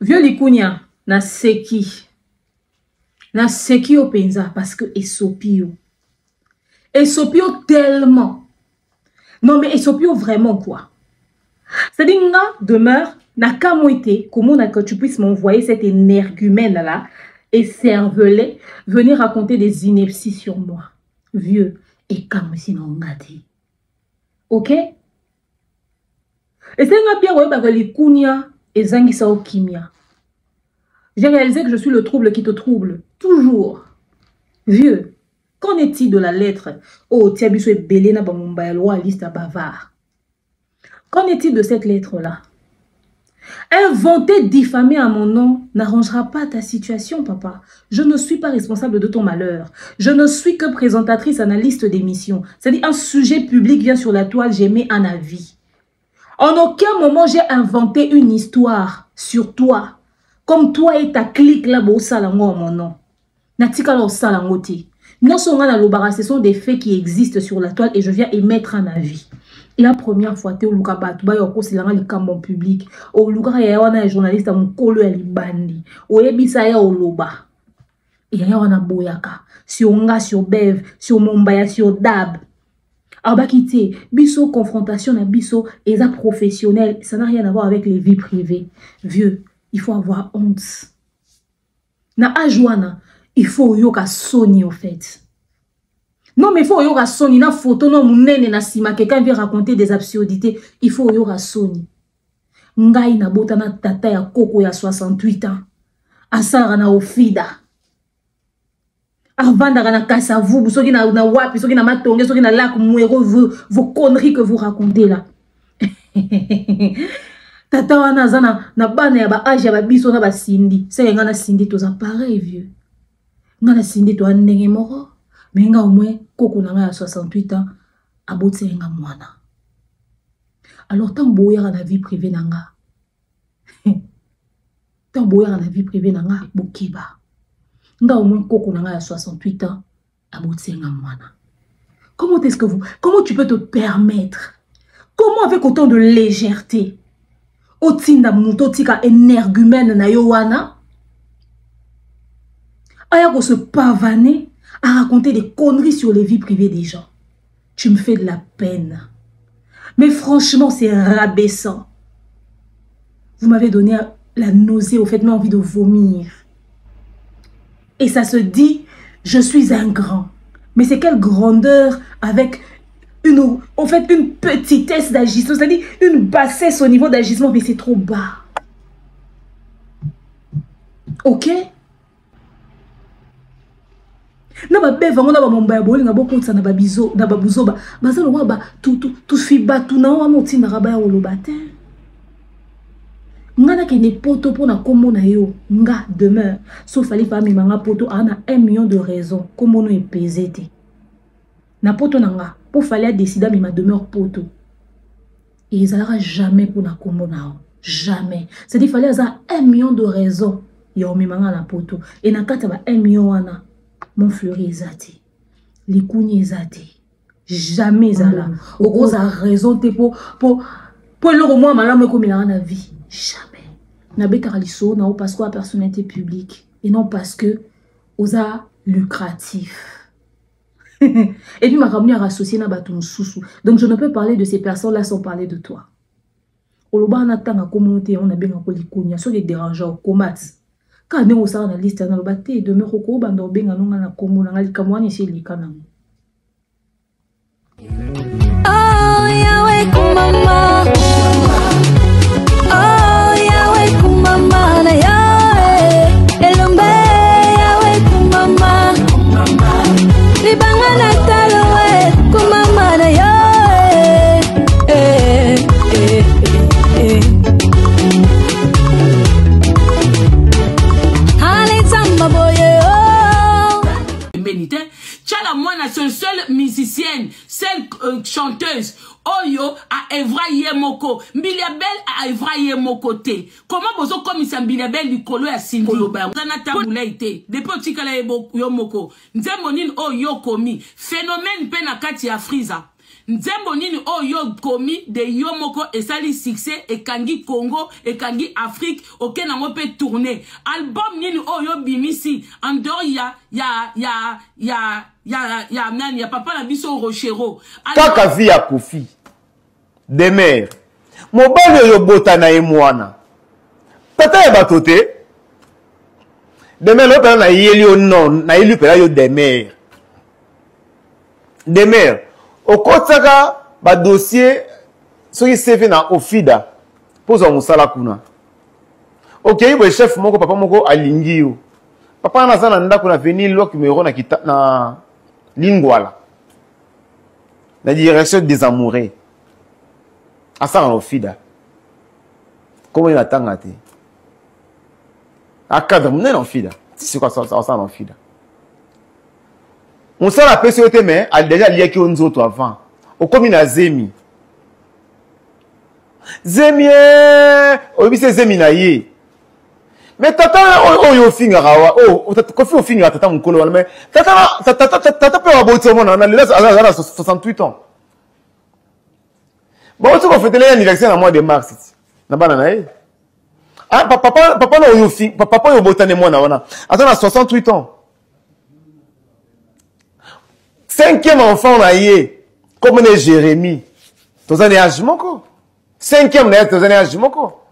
Vieux Likunya, na seki au penza parce que esopio tellement. Non mais esopio vraiment quoi. C'est-à-dire demeure n'a qu'à moitié comment que tu puisses m'envoyer cet énergumène là et cervelet venir raconter des inepties sur moi. Vieux et comme si non gâté. OK? Et c'est un bien ouais parce que Likunya et zangisa au kimia. J'ai réalisé que je suis le trouble qui te trouble. Toujours. Vieux, qu'en est-il de la lettre? Oh, Tiabiso et Belena Bamumbayaloa, liste à bavard. Qu'en est-il de cette lettre-là? Inventer, diffamer à mon nom n'arrangera pas ta situation, papa. Je ne suis pas responsable de ton malheur. Je ne suis que présentatrice, analyste d'émission. C'est-à-dire, un sujet public vient sur la toile, j'émets un avis. En aucun moment, j'ai inventé une histoire sur toi. Comme toi et ta clique là, bon, salango mon nom. Natika lo salangoti. Non seulement la lobara, ce sont des faits qui existent sur la toile et je viens émettre un avis. Et la première fois, tu es au Luka tu vas au Kosilanga li Kambon public. Au Luka ya wana journaliste mon kolo ya libandi. Au Ebisa ya au Loba. Et ya wana boyaka. Sur Nga, sur Bev, sur Mombaya, sur Dab. Abakite, biso confrontation na biso, et ça professionnel, ça n'a rien à voir avec les vies privées. Vieux. Il faut avoir honte. Na ajwana, il faut yoka soni au fait. Non mais il faut yoka soni, na photo non munene na sima, quelqu'un vient raconter des absurdités, il faut yoka soni. Ngai na bota na tata ya koko ya 68 ans. Asara na ofida. Arvanda na kasa vous, soki na wapi, soki na matonge, soki na lac mouero, vos conneries que vous racontez là. Tata wana zana na bana ya ba âge ya ba biso na ba sindi. C'est nga na sindi to za pareil vieux. Nga na sindi to ndenge moko. Mais nga au moins koko na nga ya 68 ans aboti nga mwana. Alors tant boya na vie privée na nga. Tant boya na vie privée na nga bokiba. Nga au moins koko na nga ya 68 ans aboti nga mwana. Comment tu peux te permettre? Comment avec autant de légèreté? Otinda muto tika énergumène na yowana. Aya ko se pavaner à raconter des conneries sur les vies privées des gens. Tu me fais de la peine. Mais franchement, c'est rabaissant. Vous m'avez donné la nausée, au fait, j'ai envie de vomir. Et ça se dit, je suis un grand. Mais c'est quelle grandeur avec une petitesse d'agissement, c'est-à-dire une bassesse au niveau d'agissement, mais c'est trop bas. Ok? Na ba beva ngona ba mombaya boli nga boko tsana ba bizo na ba buzoba bazalo wa ba tu fiba tu na wa moti na ba ya olobate ngana ke ne poto pona komo na yo nga demeure sauf ali fa mi manga poto ana 1 million de raisons komo no epezete na poto na nga pour fallait décider mi ma demeure poto et ils n'aura jamais pour na komo na jamais c'est dit fallait ça 1 million de raisons yo mi manga na poto et na kata ba 1 million wana mon fleury ezate, les kouni ezate, jamais zala. Au gros, a raison pour le moi malama comme il a la vie, jamais. Na bekaraliso na parce que personnalité publique et non parce que osa lucratif. Et puis ma ramené à associer na baton sousou. Donc je ne peux parler de ces personnes là sans parler de toi. Oloba na tanga communauté on a bien ko likunya so les dérangeants komat. Quand on a la liste, on a battu de me recouvrir dans le na commune, on a kamwani chez les canons. Oh, Yahweh, kumama. Oh, Yahweh, kumama, na Yahweh. Elombe, Yahweh, kumama. Libanga na taloe, kumama, na Yahweh. Seule musicienne, seule chanteuse, Oyo a Evra Moko, Mbiliabel a Evra Moko te. Comment bozo comme ça Mbiliabel du colo à Cindy Oba. Zana taboulaité. Depuis petit kala yo moko. Nzemonin Oyo komi. Phénomène penakati à Friza. nzembo nini oyo komi de yo moko esali succès ekangi Congo ekangi Afrique oke nango pe tourner album nini oyo bimisi en dehors ya nani ya papa na biso Rochero kaka vi ya Kofi Demer mobali oyo bota na ye mwana tata ya bato te Demer lo pela na yeli yo non na yeli pela yo Demer okotaka ba dossier soki CV na Ofida poza musala kuna okay bo chef moko papa moko alingi yo papa na sana ndako na venir lo kimero na kita na Lingwala la direction des amoureux à ça en Ofida comment il attend à te à cadre mon en Ofida c'est quoi ça en Ofida on s'en rappelle sur le thème a déjà lié qui on autres avant au comme na Zemi obi c'est Zemi na ye mais tata oyo finga rawa Kofi finga tata mukolo mais tata pe waboti mona na lelo à 68 ans bon tu ko fêter l'anniversaire en mois de mars na bana na ye ah papa no oyo finga papa oyo botane mona wana attends à 68 ans 5e enfant na ye comme ne Jérémie tozane âge moko 5e na ye tozane âge moko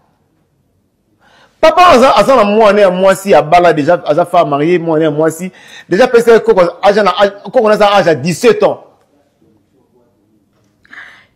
papa aza na moi si à bala déjà aza femme mariée moi si déjà peut-être qu'on a âge à 17 ans.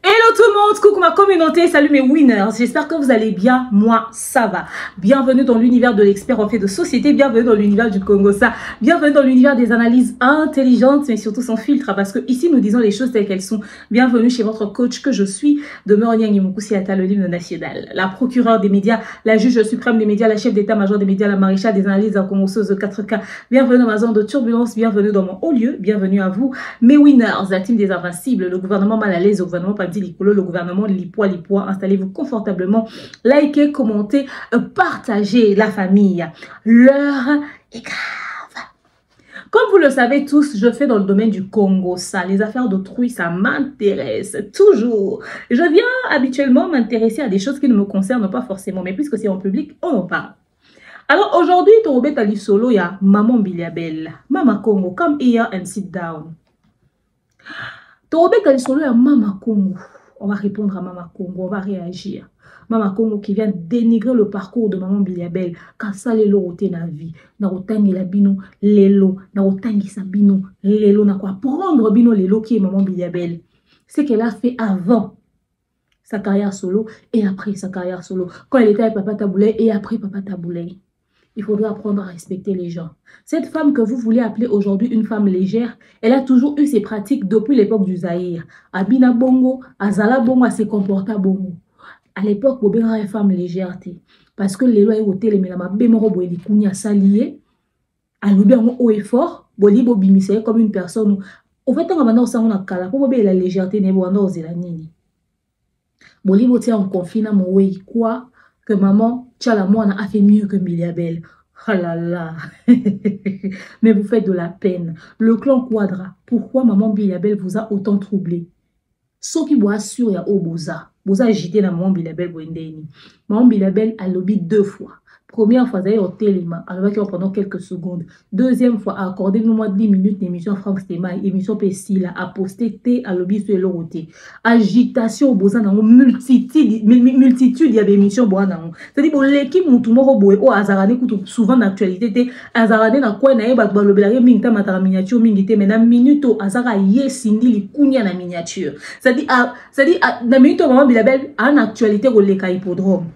Hello tout le monde, coucou ma communauté, salut mes winners, j'espère que vous allez bien, moi ça va. Bienvenue dans l'univers de l'expert en fait de société, bienvenue dans l'univers du Congossa, bienvenue dans l'univers des analyses intelligentes mais surtout sans filtre parce que ici nous disons les choses telles qu'elles sont. Bienvenue chez votre coach que je suis, Demeure Nyang Moukousi Ata, le livre national, la procureure des médias, la juge suprême des médias, la chef d'état-major des médias, la maréchale des analyses incommenceuse de 4K. Bienvenue dans ma zone de turbulence, bienvenue dans mon haut lieu, bienvenue à vous, mes winners, la team des invincibles, le gouvernement mal à l'aise, le gouvernement pas le gouvernement Lipois, installez-vous confortablement, likez, commentez, partagez la famille. L'heure est grave. Comme vous le savez tous, je fais dans le domaine du Congo ça. Les affaires d'autrui, ça m'intéresse toujours. Je viens habituellement m'intéresser à des choses qui ne me concernent pas forcément, mais puisque c'est en public, on en parle. Alors aujourd'hui, Torobet Ali Solo, il y a Maman Biliabel, Mama Congo, come here and sit down. Torobet Ali Solo, il y a Mama Congo. On va répondre à Mama Congo, on va réagir. Mama Congo qui vient dénigrer le parcours de Maman Biliabel. Quand ça les lots na vie, na otangi la bino lelo, na otangi sa bino lelo, na quoi prendre bino lelo qui est Maman Biliabel. C'est qu'elle a fait avant sa carrière solo et après sa carrière solo. Quand elle était avec Papa Taboulay et après Papa Taboulay. Il faudra apprendre à respecter les gens. Cette femme que vous voulez appeler aujourd'hui une femme légère, elle a toujours eu ses pratiques depuis l'époque du Zaïre. Abina Bongo, Azala Bongo, à se comporta Bongo. À l'époque, vous avez une femme légère. Parce que les lois au télé, mais la bémoro boeli kounya salié, à l'oubli en haut et fort, boli bobimisé comme une personne. Au fait, on va maintenant ça on a cala pour la légèreté n'est pas dans la nini. Boli boté en confinement mon quoi que maman Tchalamouana a fait mieux que Biliabel. Oh là là. Mais vous faites de la peine. Le clan Quadra, pourquoi maman Biliabel vous a autant troublé? Ce qui vous assure, il y a Oboza. Vous avez agité dans maman Biliabel. Maman Biliabel a lobby 2 fois. Première fois, vous avez au téléma, alors pendant quelques secondes. Deuxième fois, accordez-nous moins 10 minutes d'émission Franck Stémaï, émission Pessila, à poster T à lobby sur l'oroté. Agitation, boza dans multitude, il y a des émissions boza. C'est-à-dire que l'équipe moutoumoro boé au azarane coûte souvent d'actualité. Azarane na quoi nae bat balobelare mingta matara miniature mingite mais na minute azara yesindi li kunya na miniature. C'est-à-dire na minute maman Bilabel a une actualité au leka hippodrome.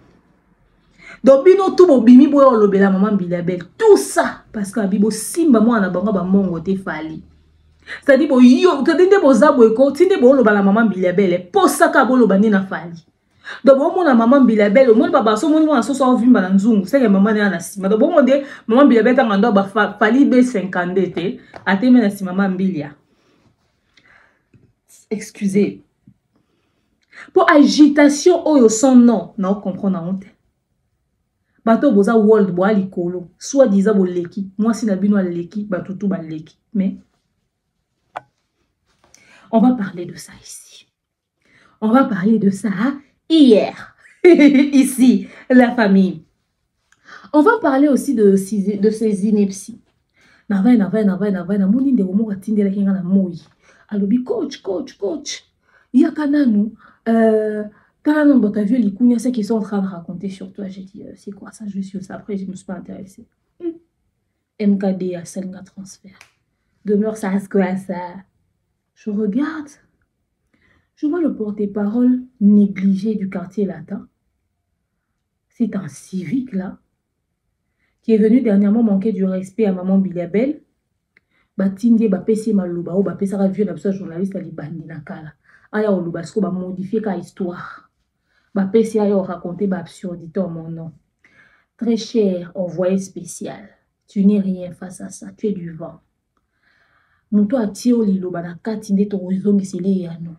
Donc, bino tout bon bimi boyo lobela maman Bilabel. Tout ça parce que bibo simba moi na banga ba mongo te fali. C'est-à-dire bo yo tende bo zabo eko tinde bo lobala maman Bilabel po saka bo lobani na fali. Donc bon mon maman Bilabel o mon baba so mon na so so vimba na nzungu c'est que maman na sima. Donc bon mon de maman Bilabel ta ngando ba fali B50 te ateme na sima maman Bilia. Excusez. Pour agitation oyo son nom, non comprendre honte. Bato boza world boa likolo soit disant bo leki moi si na bino leki batutu ba leki mais on va parler de ça ici. On va parler de ça hier. Ici, la famille. On va parler aussi de ces inepties. Coach. Il y a Kananu. T'as vu les ce qu'ils sont en train de raconter sur toi. J'ai dit, c'est quoi ça? Je suis ça. Après, je ne me suis pas intéressée. MKD à Selga transfert. Demeure ça, ce que ça. Je regarde. Je vois le porte-parole négligé du quartier latin. C'est un civique là, qui est venu dernièrement manquer du respect à maman Biliabel. Batindé, Bapesi Malouba, ou Bapesa vieux d'un journaliste à Libandi Nakala. Aya Olubasco, ba modifier ka histoire. Bapesi Aya raconter ba absurdité en mon nom. Très cher, envoyé spécial. Tu n'es rien face à ça, tu es du vent. Mouto a tio lilo, banaka tinde ton horizon gisele yano.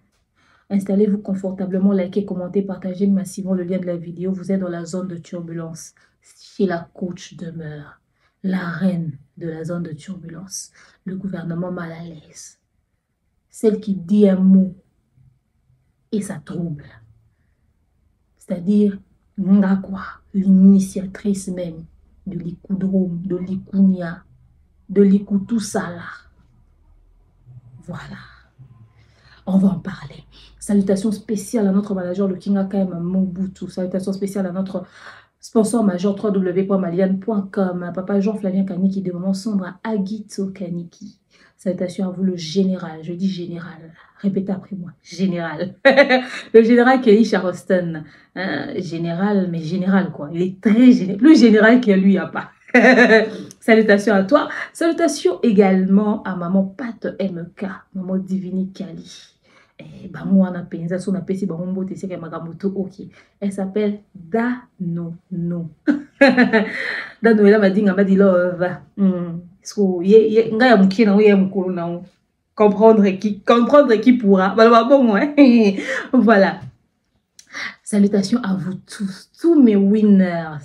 Installez-vous confortablement, likez, commentez, partagez massivement le lien de la vidéo. Vous êtes dans la zone de turbulence. Chez la coach demeure, la reine de la zone de turbulence. Le gouvernement mal à l'aise. Celle qui dit un mot et ça trouble. C'est-à-dire, l'initiatrice même de l'Ikoudrome, de l'Ikounia, de l'Ikoutousala. Voilà. On va en parler. Salutations spéciales à notre manager, le King Akaim Mobutu. Salutations spéciales à notre sponsor major www.maliane.com. Papa Jean-Flavien Kaniki, de moment sombre à Agito Kaniki. Salutations à vous, le général. Je dis général. Répétez après moi. Général. Le général Kelly Charleston. Général, mais général quoi. Il est très général. Plus général que lui, il n'y a pas. Salutations à toi. Salutations également à maman Pat MK. Maman Divini Kali. Moi, on a pensé son appétit, ok. Elle s'appelle Dano. Dano, elle m'a dit love. Comprendre qui pourra. Voilà. Salutations à vous tous mes winners.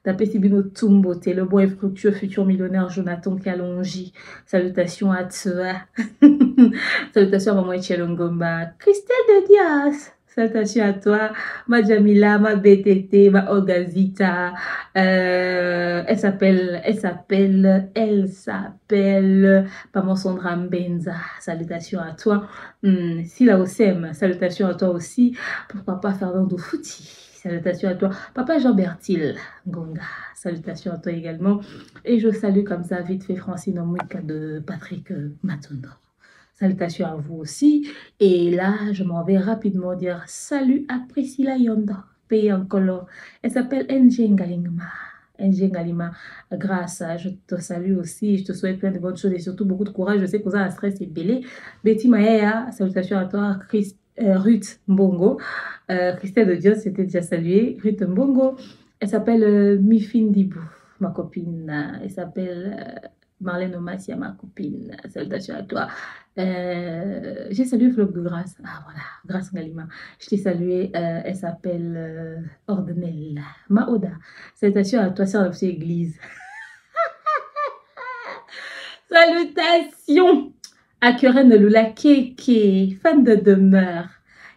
Tapez Sibino Tumbote, le bon et fructueux futur millionnaire Jonathan Kalonji. Salutations à toi. Salutations à maman Echelongomba. Christelle de Dias. Salutations à toi. Ma Jamila, ma BTT, ma Ogazita. Elle s'appelle Maman Sandra Mbenza. Salutations à toi. Sila Osem. Salutations à toi aussi. Pourquoi pas Fernando Fouti. Salutations à toi, Papa Jean-Bertil Gonga. Salutations à toi également. Et je salue comme ça vite fait Francine Omwika de Patrick Matondo. Salutations à vous aussi. Et là, je m'en vais rapidement dire salut à Priscilla Yonda, pays en color. Elle s'appelle Ngalima. Ngalima, grâce à, je te salue aussi. Je te souhaite plein de bonnes choses et surtout beaucoup de courage. Je sais que vous avez un stress et belé. Betty Maea, salutations à toi, Ruth Mbongo. Christelle de Dios, c'était déjà salué. Ruth Mbongo. Elle s'appelle Mifindibou, ma copine. Elle s'appelle Marlène Omasia, ma copine. Salutations à toi. J'ai salué Flop de Grâce. Ah voilà, Grâce Ngalima. Je t'ai salué. Elle s'appelle Ordenelle. Maoda. Salutations à toi, sœur de la petite église. Salutations à Keren Lula Keke, fan de demeure.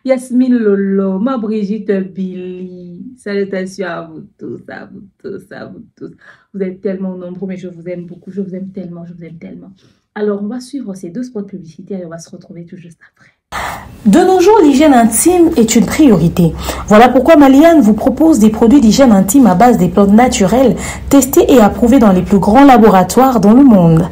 Yasmine Lolo, ma Brigitte Billy. Salutations à vous tous, à vous tous, à vous tous. Vous êtes tellement nombreux, mais je vous aime beaucoup. Je vous aime tellement, je vous aime tellement. Alors, on va suivre ces deux spots publicitaires et on va se retrouver tout juste après. De nos jours, l'hygiène intime est une priorité. Voilà pourquoi Maliane vous propose des produits d'hygiène intime à base des plantes naturelles, testés et approuvés dans les plus grands laboratoires dans le monde.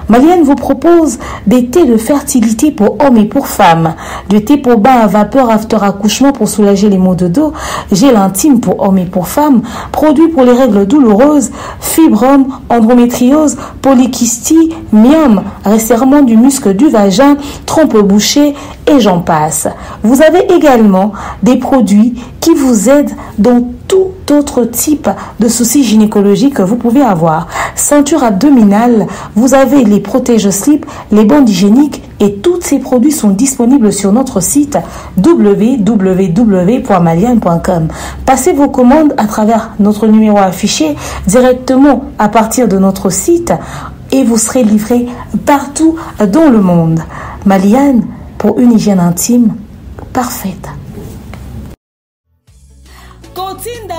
Maliane vous propose des thés de fertilité pour hommes et pour femmes, du thé pour bain à vapeur after accouchement pour soulager les maux de dos, gel intime pour hommes et pour femmes, produits pour les règles douloureuses, fibrome, endométriose, polykystie, myome, resserrement du muscle du vagin, trompe bouchée et j'en passe. Vous avez également des produits qui vous aident dans tout autre type de soucis gynécologiques que vous pouvez avoir. Ceinture abdominale, vous avez les protège-slip, les bandes hygiéniques et tous ces produits sont disponibles sur notre site www.maliane.com. Passez vos commandes à travers notre numéro affiché directement à partir de notre site et vous serez livré partout dans le monde. Maliane, pour une hygiène intime parfaite.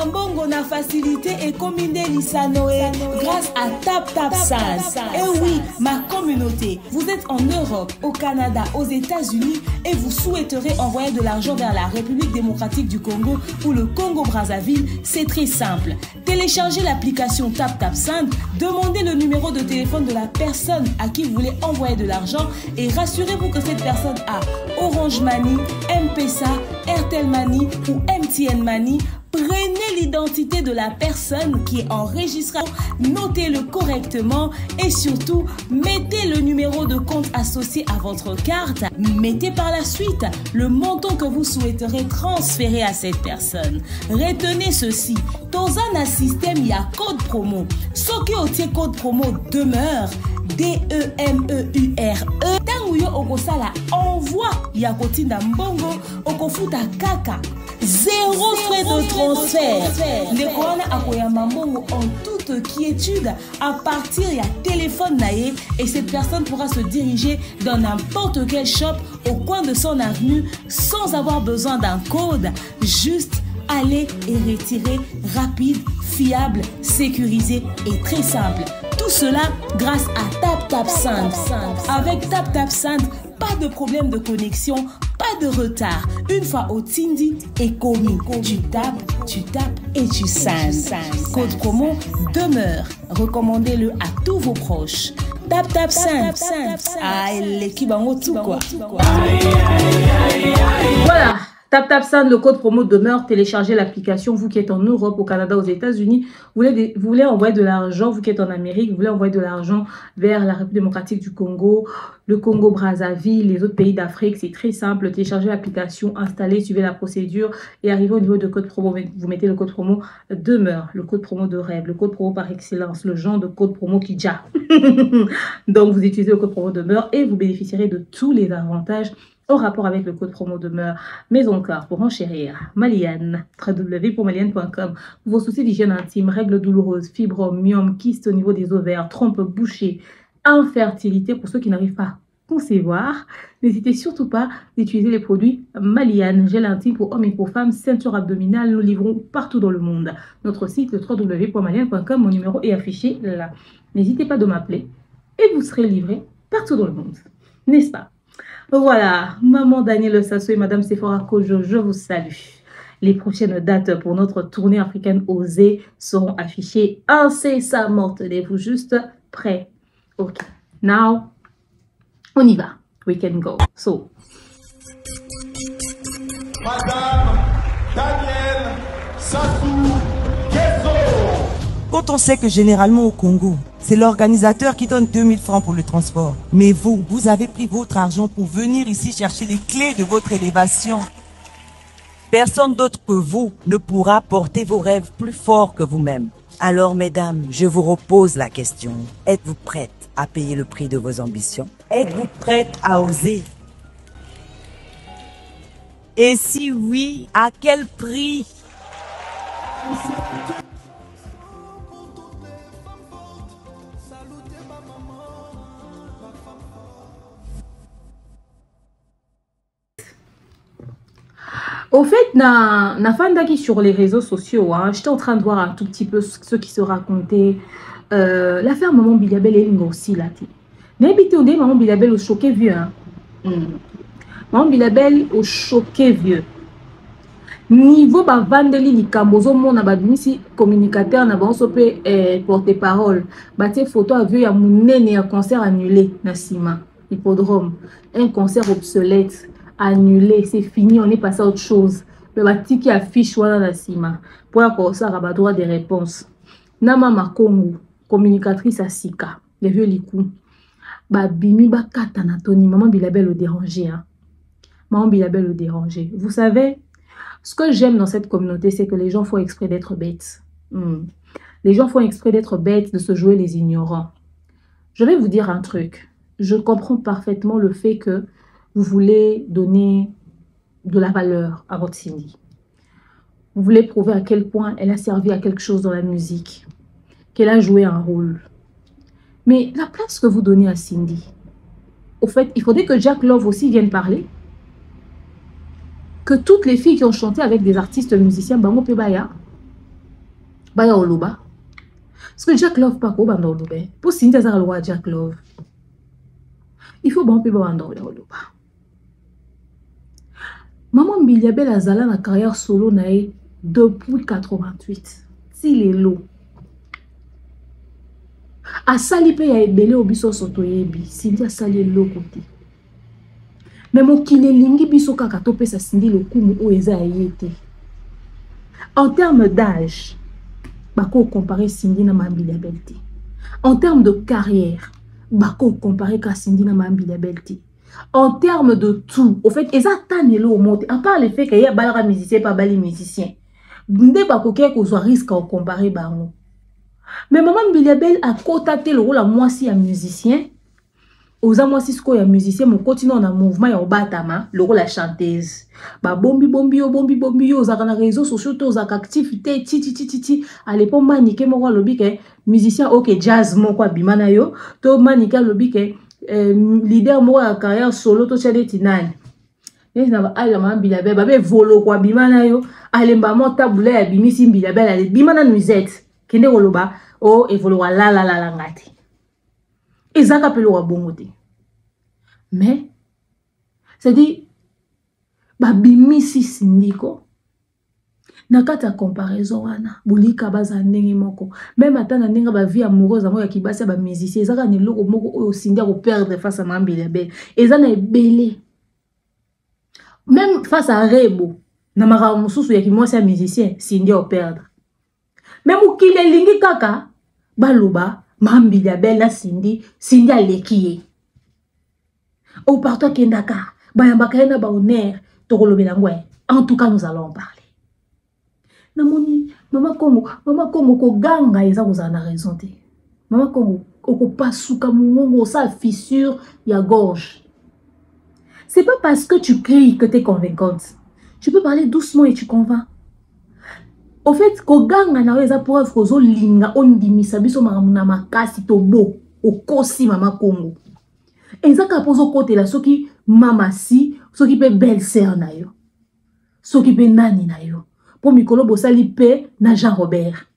mbongo na facilité et combine Lisanoé grâce à TapTapSend. Et oui, ma communauté, vous êtes en Europe, au Canada, aux États-Unis et vous souhaiterez envoyer de l'argent vers la République démocratique du Congo ou le Congo-Brazzaville, c'est très simple. Téléchargez l'application TapTapSend, demandez le numéro de téléphone de la personne à qui vous voulez envoyer de l'argent et rassurez-vous que cette personne a Orange Money, M-Pesa, Airtel Money ou MTN Money. Prenez l'identité de la personne qui est enregistrée, notez-le correctement et surtout, mettez le numéro de compte associé à votre carte. Mettez par la suite le montant que vous souhaiterez transférer à cette personne. Retenez ceci, dans un système, il y a code promo. Ce qui est code promo demeure, DEMEURE. Tanguyo okosala envoi ya kotinda mbongo okofuta kaka. 0 frais de transfert. Ndekwana akoyamba mbongo en toute quiétude à partir ya téléphone naye et cette personne pourra se diriger dans n'importe quel shop au coin de son avenue sans avoir besoin d'un code. Juste aller et retirer rapide, fiable, sécurisé et très simple. Tout cela grâce à TapTapSend. Avec TapTapSend, pas de problème de connexion, pas de retard. Une fois au Tindi et commis, tu tapes et tu sends. Code promo demeure. Recommandez-le à tous vos proches. TapTapSend. Ah, l'équipe en tout quoi. Voilà. TapTapSend, le code promo demeure. Téléchargez l'application. Vous qui êtes en Europe, au Canada, aux États-Unis, vous voulez envoyer de l'argent. Vous qui êtes en Amérique, vous voulez envoyer de l'argent vers la République démocratique du Congo, le Congo-Brazzaville, les autres pays d'Afrique. C'est très simple. Téléchargez l'application, installez, suivez la procédure et arrivez au niveau de code promo. Vous mettez le code promo demeure, le code promo de rêve, le code promo par excellence, le genre de code promo qui déjà. Donc, vous utilisez le code promo demeure et vous bénéficierez de tous les avantages en rapport avec le code promo demeure. Mais encore, pour enchérir, Maliane, www.maliane.com. Pour vos soucis d'hygiène intime, règles douloureuses, fibromes, myomes, kystes au niveau des ovaires, trompes bouchées, infertilité, pour ceux qui n'arrivent pas à concevoir, n'hésitez surtout pas d'utiliser les produits Maliane, gel intime pour hommes et pour femmes, ceinture abdominale. Nous livrons partout dans le monde. Notre site, le www.maliane.com, mon numéro est affiché là. N'hésitez pas de m'appeler et vous serez livré partout dans le monde. N'est-ce pas? Voilà, maman Daniel Sasso et madame Sephora Kojo, je vous salue. Les prochaines dates pour notre tournée africaine osée seront affichées incessamment. Tenez-vous juste prêts. Ok, now, on y va. We can go. So. Madame Daniel Sassou Nguesso. Quand on sait que généralement au Congo, c'est l'organisateur qui donne 2000 francs pour le transport. Mais vous avez pris votre argent pour venir ici chercher les clés de votre élévation. Personne d'autre que vous ne pourra porter vos rêves plus fort que vous-même. Alors, mesdames, je vous repose la question. Êtes-vous prête à payer le prix de vos ambitions? Êtes-vous prête à oser? Et si oui, à quel prix? Au fait, na fandaki sur les réseaux sociaux, hein, j'étais en train de voir un tout petit peu ce qui se racontait. L'affaire Maman Bilabel et aussi là. N'habitez où Maman Bilabel au choqué vieux. Hein. Maman Bilabel au choqué vieux. Niveau ba vandeli ni kambozo mona ba bimisi communicateur na ba sopé porte-parole. Ba te photo a vu ya munene ya concert annulé na Sima, hippodrome. Un concert obsolète. Annulé, c'est fini, on est passé à autre chose. Le bâti qui affiche voilà la Sima. Pour avoir ça, rabat droit des réponses. Nama Makongu, communicatrice à Sika, les vieux likou. Ba bimi ba katana Tony, maman Bilabel le déranger. Hein. Maman Bilabel le déranger. Vous savez, ce que j'aime dans cette communauté, c'est que les gens font exprès d'être bêtes. Les gens font exprès d'être bêtes, de se jouer les ignorants. Je vais vous dire un truc. Je comprends parfaitement le fait que vous voulez donner de la valeur à votre Cindy. Vous voulez prouver à quel point elle a servi à quelque chose dans la musique, qu'elle a joué un rôle. Mais la place que vous donnez à Cindy, au fait, il faudrait que Jack Love aussi vienne parler. Que toutes les filles qui ont chanté avec des artistes musiciens, Bango Pebaya, baya oloba parce que Jack Love pas ko banda oloba pour Cynthia za loi Jack Love il faut bon pe banda oloba maman Mbilia Bel azala na carrière solo nae depuis 88 si les lots a sali pe ya ebele obiso soto yebi Cynthia sali lo côté mais mon kile lingi biso kaka to pesa Cindy le kumu o eza yete en termes d'âge bako comparer Cindy na Mbilia Bel te en termes de carrière bako comparer ka Cindy na Mbilia Bel te en termes de tout au fait eza tanelo au monte à part le fait qu'il y a balara musicien pas bali musicien nde bako ke ko zo risque à comparer bango mais maman Mbilia Bel a cotaté le rôle à moi si un musicien oza moi si sko ya musicien mon continue na mouvement ya obatama le rôle la chanteuse ba bombi yo za na réseaux sociaux to za activité ti à l'époque manike mo lobi ke musicien OK jazz mo kwa bimana yo to manike lobi ke leader mo ya carrière solo to chede tinani na ba ala Mbilia Bel ba be volo kwa bimana yo alemba mo tabula ya bimisi Mbilia Bel ale bimana nuisette kende koloba o evolo la ngati ezaka pelo wa bongote mais c'est dit babimisi sindiko na kata comparaison wana bulika baza ndenge moko même atana ndenge ba vie amoureuse ngo ya kibasa ba musicien ezaka ne loko moko oyo sindia ko perdre face à Mbilia Bel ezana ebele même face à Rebo na mara mususu ya kimwasi ya musicien sindia o perdre même ukile lingi kaka baloba Mbilia Bel la Cindy aleki au partout kendaka bayambaka na ba honneur to kolobela ngwe en tout cas nous allons en parler namoni mama Kongo ko ganga eza kozana raison te mama Kongo oko pasuka mungongo sa fissure ya gorge c'est pas parce que tu cries que tu es convaincante tu peux parler doucement et tu convaincs. Au fait, ko ganga na weza preuve ko zo linga ondimisa biso makamuna makasi to bo okosi mama Kongo. Ezaka pozo kote la soki mama si, soki pe belle-sœur na yo. Soki pe nani na yo. Po mikolo bosali pe na Jean Robert.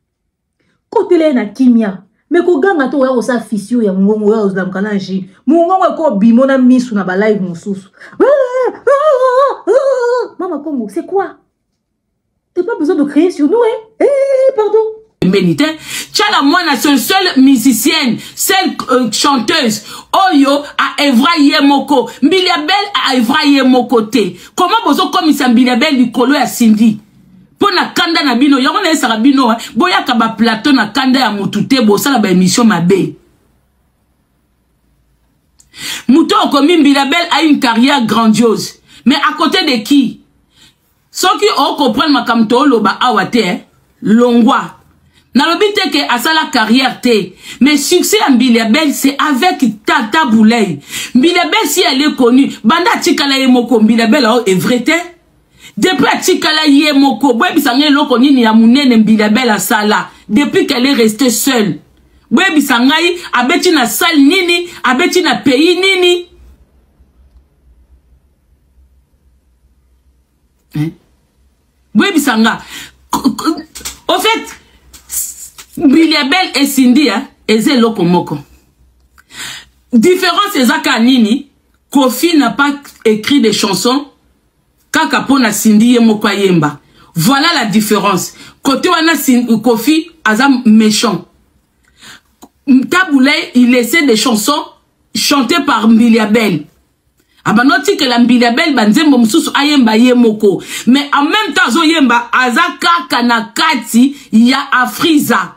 Kote le na kimia. Mais ko ganga to ya osa fissure ya ngongo ya ozlam kananji. Mungongo ko bimona misu na ba live mususu. Mama Kongo, c'est quoi? T'as pas besoin de crier sur nous, hein? Pardon. Bénitin, Tchala Moana, c'est seule musicienne, seule chanteuse. Oyo a Evra Yemoko. Mbilia Bel a Evra Yemoko te. Comment bozo comme ça Mbilia Bel du kolo ya Cindy? Pour na kanda na bino, yongo na esara bino, boya kaba plateau na kanda ya mutute, bosa la ba émission mabe. Mouton comme Mbilia Bel a une carrière grandiose. Mais à côté de qui? Ceux qui ont compris ma kamto loba awate longwa. Nalobite ke asa la carrière te. Mais succès à Mbilia Bel c'est avec Tata Boulay. Mbilia Bel si elle est connue, banda tikala yemoko Mbilia Bel est vrai te. Depuis tikala yemoko, boy bisangé loko nini ya munene Mbilia Bel a sala. Depuis qu'elle est restée seule. Boy bisangai abeti na salle nini, abeti na pays nini. Hein? Oui, bisanga. Au fait, Mbilia Bel et Cindy, eze loko moko. Différence ezaka nini, Kofi n'a pas écrit des chansons, kaka pona Cindy yemoko yemba. Voilà la différence. Côté wana Kofi, azam méchant. Taboulay, il laissait des chansons chantées par Mbilia Bel. Abanoti que la Mbilia Bel banzembo mususu ayemba yemoko. Mais en même temps zo yemba azaka kanakati ya Afriza.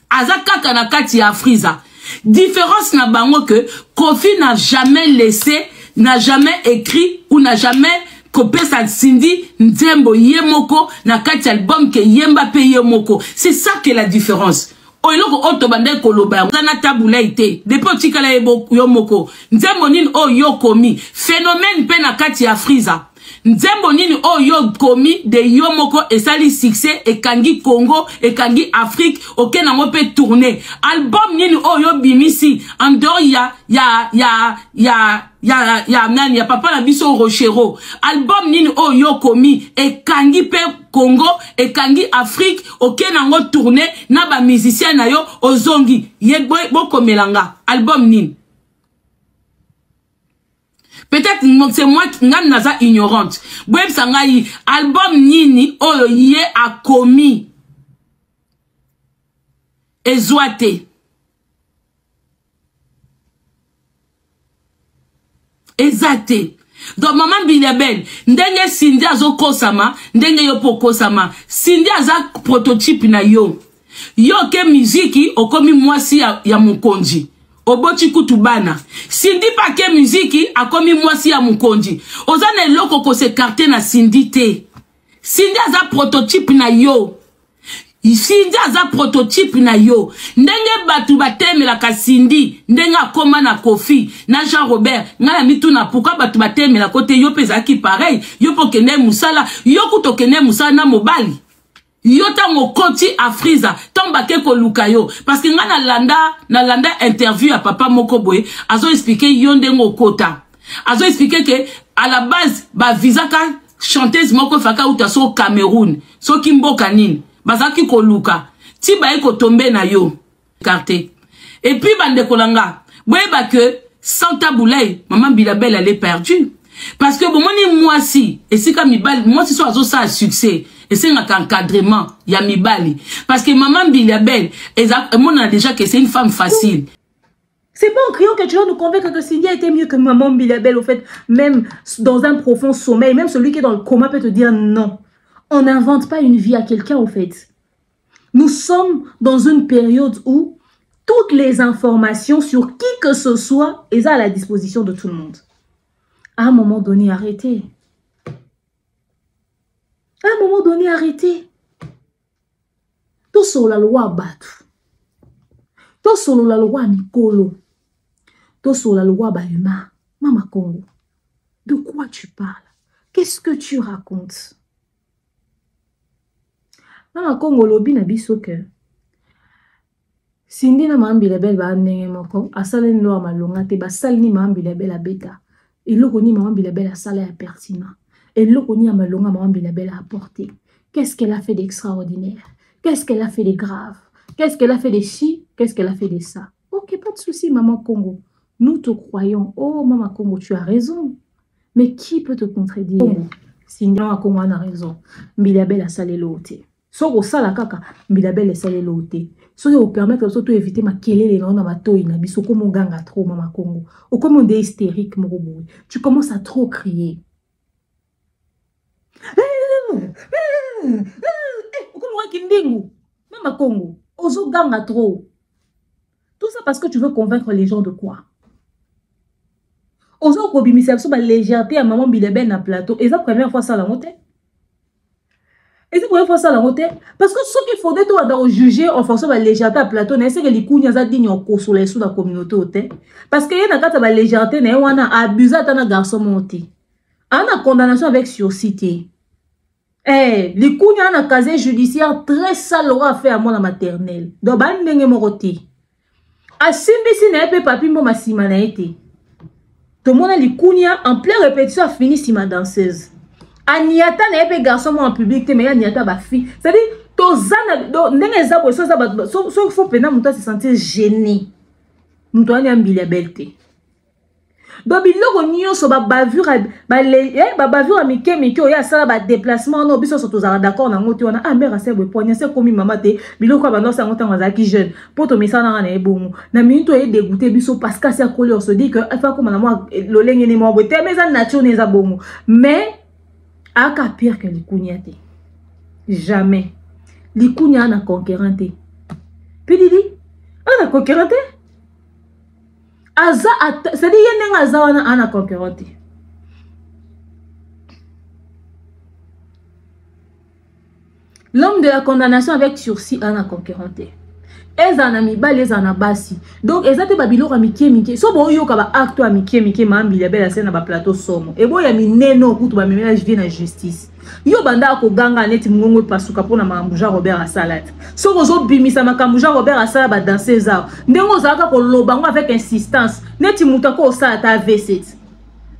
Azaka kanakati ya Afriza. Différence na bango que Kofi n'a jamais laissé, n'a jamais écrit ou n'a jamais copé sa Cindy nzembo yemoko na kati album ke yemba pe yemoko. C'est ça que la différence. Oiloko otobande koloba na tabula ite depuis tikala yomoko nzembo nini o yo komi phénomène pe na kati ya Friza nzembo nini o yo komi de yomoko esali succès ekangi Congo ekangi Afrique okena ngo pe tourner album nini o yo bimisi en dehors ya nani ya papa na biso Rochero album nini o yo komi ekangi pe Congo et kangi Afrique ok nango tourner na ba musicien na yo ozongi ye boko melanga album nini. Peut-être c'est moi qui suis naza ignorante. Bweb sangai album nini oyo ye a commis ezwate. Exacté. Donc maman Bilabel, ndenge Cindy azo kosama, ndenge yo po kosama. Cindy aza prototype na yo. Yo ke muziki okomi mwasi ya mukonji. Oboti kutubana. Cindy pa ke muziki akomi mwasi ya mukonji. Ozane loko ko se carte na Cindy te. Cindy aza prototype na yo. Cindy aza prototype na yo. Ndenge batu batemela ka Cindy, ndenge akoma na Kofi, na Jean Robert, ngala mituna pourquoi batu batemela kote yo peza ki pareil, yo pokene musala, yo kutokene musala na mobali. Yo tango koti Afriza, tomba ke ko luka yo. Parce que nga na landa interview à papa Mokoboye, azo expliquer yo ndengo kota. Azo expliquer que à la base ba visa ka chanteuse moko faka uta so Cameroun, so kimboka nini. Bazaki ko luka. Ti ba ko tomber na yo. Carte. Et puis bande kolanga, boyeba que sans taboulay, maman Bilabel elle est perdue. Parce que bon moi si et c'est comme Mibali, moi si so azo ça succès. Et c'est un encadrement, il y a Mibali. Parce que maman Bilabel, on a déjà que c'est une femme facile. C'est pas en criant que tu vas nous convaincre que Cindy a été mieux que maman Bilabel, au fait, même dans un profond sommeil, même celui qui est dans le coma peut te dire non. On n'invente pas une vie à quelqu'un, au fait. Nous sommes dans une période où toutes les informations sur qui que ce soit sont à la disposition de tout le monde. À un moment donné, arrêtez. À un moment donné, arrêtez. Tout sur la loi Batu. Tout sur la loi Mikolo. Tout sur la loi Bahuma. Mama Congo. De quoi tu parles? Qu'est-ce que tu racontes? Mama Congo lobi na biso ke. Cindy na maman Bilabel ba ndenge moko. Asale nlo malonga te ba sali ni maman Bilabel a beta. Et loko ni maman Bilabel a sala ya pertinent. Et l'Okoni Amalonga maman Bilabel a apporté. Qu'est-ce qu'elle a fait d'extraordinaire? Qu'est-ce qu'elle a fait de grave? Qu'est-ce qu'elle a fait de ci? Qu'est-ce qu'elle a fait de ça? Ok, pas de souci, maman Congo. Nous te croyons. Oh, maman Congo, tu as raison. Mais qui peut te contredire? Sinon, à Congo, on a raison. Bilabel a salé l'ôté. Soko sala kaka, Bilabel a salé l'ôté. So yo permettre de éviter ma kelele na ma toina biso comme ganga trop maman Congo. Ou comme on est hystérique mon robot. Tu commences à trop crier. Maman Congo, ozo ganga trop. Tout ça parce que tu veux convaincre les gens de quoi? Ozo kobimisa so ba légèreté à maman Bilabel na plateau. Et c'est la première fois ça la montée. Et c'est la première fois ça la montée. Parce que ce qu'il faudrait tout à juger en fonction de la légèreté à plateau, c'est que les coups n'ont digne en consoler sous la communauté. Parce que y a une légèreté, on a abusé de un garçon monté. On a condamnation avec surcité. Eh, les coups n'ont un casier judiciaire très sale à faire à moi la maternelle. Donc, ban n'enge moroté. A simbisi n'a pas papi mo masima na été. Tout le monde a les coups en pleine répétition a fini si ma danseuse. Aniata n'a pas garçon en public, mais Aniata ba fille. C'est-à-dire, tozana n'enge zabo so faut pena muta se sentir gêné. Muta ni ambilia belte. Donc biloko nyonso ba bavure a mike oya sala ba déplacement no biso soto za d'accord na ngoti wana ah mère c'est poignet c'est comme maman te biloko ba no sa ngota ngazaki jeune poto misana na ebongo na minute e dégoûté biso parce que c'est collé on se dit que fa comme na moi lo lenge ni mo bote mais ça nature ne za bongo mais aka pire que likunya te jamais likunya na conquérant te puis didi ana conquérant te c'est-à-dire qu'il y a un aza ana concurrent. L'homme de la condamnation avec sursis ana concurrent. Ez ana mibali ez ana basi. Donc ezate babilo ka mike. So bo yo ka ba acte a mike ma Bilabel a scène na ba plateau somo. E bo ya mineno kutu ba ménage vient na justice. Yo banda ko ganga neti mungongo pasuka pona makambuja Robert a salade. So bozo bimisa makambuja Robert a salade ba danser za. Ndengo zaka ko lobango avec insistance. Neti mutako sa ta V7.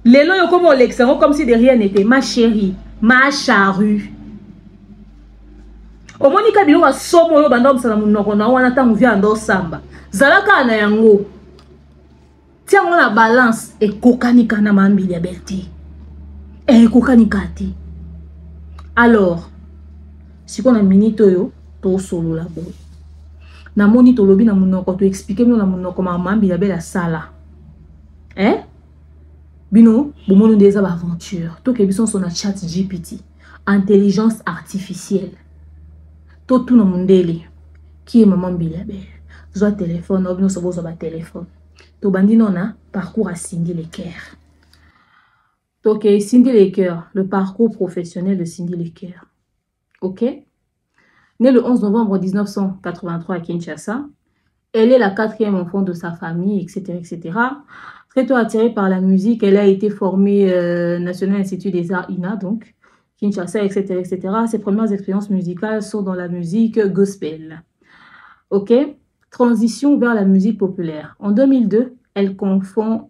Lelo yo comme Alexandre comme si de rien n'était ma chérie, ma charrue. omonika biloko somo yo banda obsala munoko na wana tango via ndo samba zalaka na yango tiango na balance ekokanika na mambili ya belti ekokanika te. Alors siko na minute oyo to solo la boy na moni to lobi na munoko to expliquer mi na munoko mambili ya bela sala bino bomono ndeza ba aventure to ke bison so na chat GPT intelligence artificielle to tout na mundele qui est maman Bilabe zo téléphone obino so bozo ba téléphone to bandi nona parcours à Cindy Lecker. Donc Cindy Lecker, le parcours professionnel de Cindy Lecker. OK? Née le 11 novembre 1983 à Kinshasa, elle est la 4e enfant de sa famille, etc., etc. Très tôt attirée par la musique, elle a été formée National Institut des Arts INA, donc Kinshasa, etc., etc. Ses premières expériences musicales sont dans la musique gospel. OK? Transition vers la musique populaire. En 2002, elle cofonde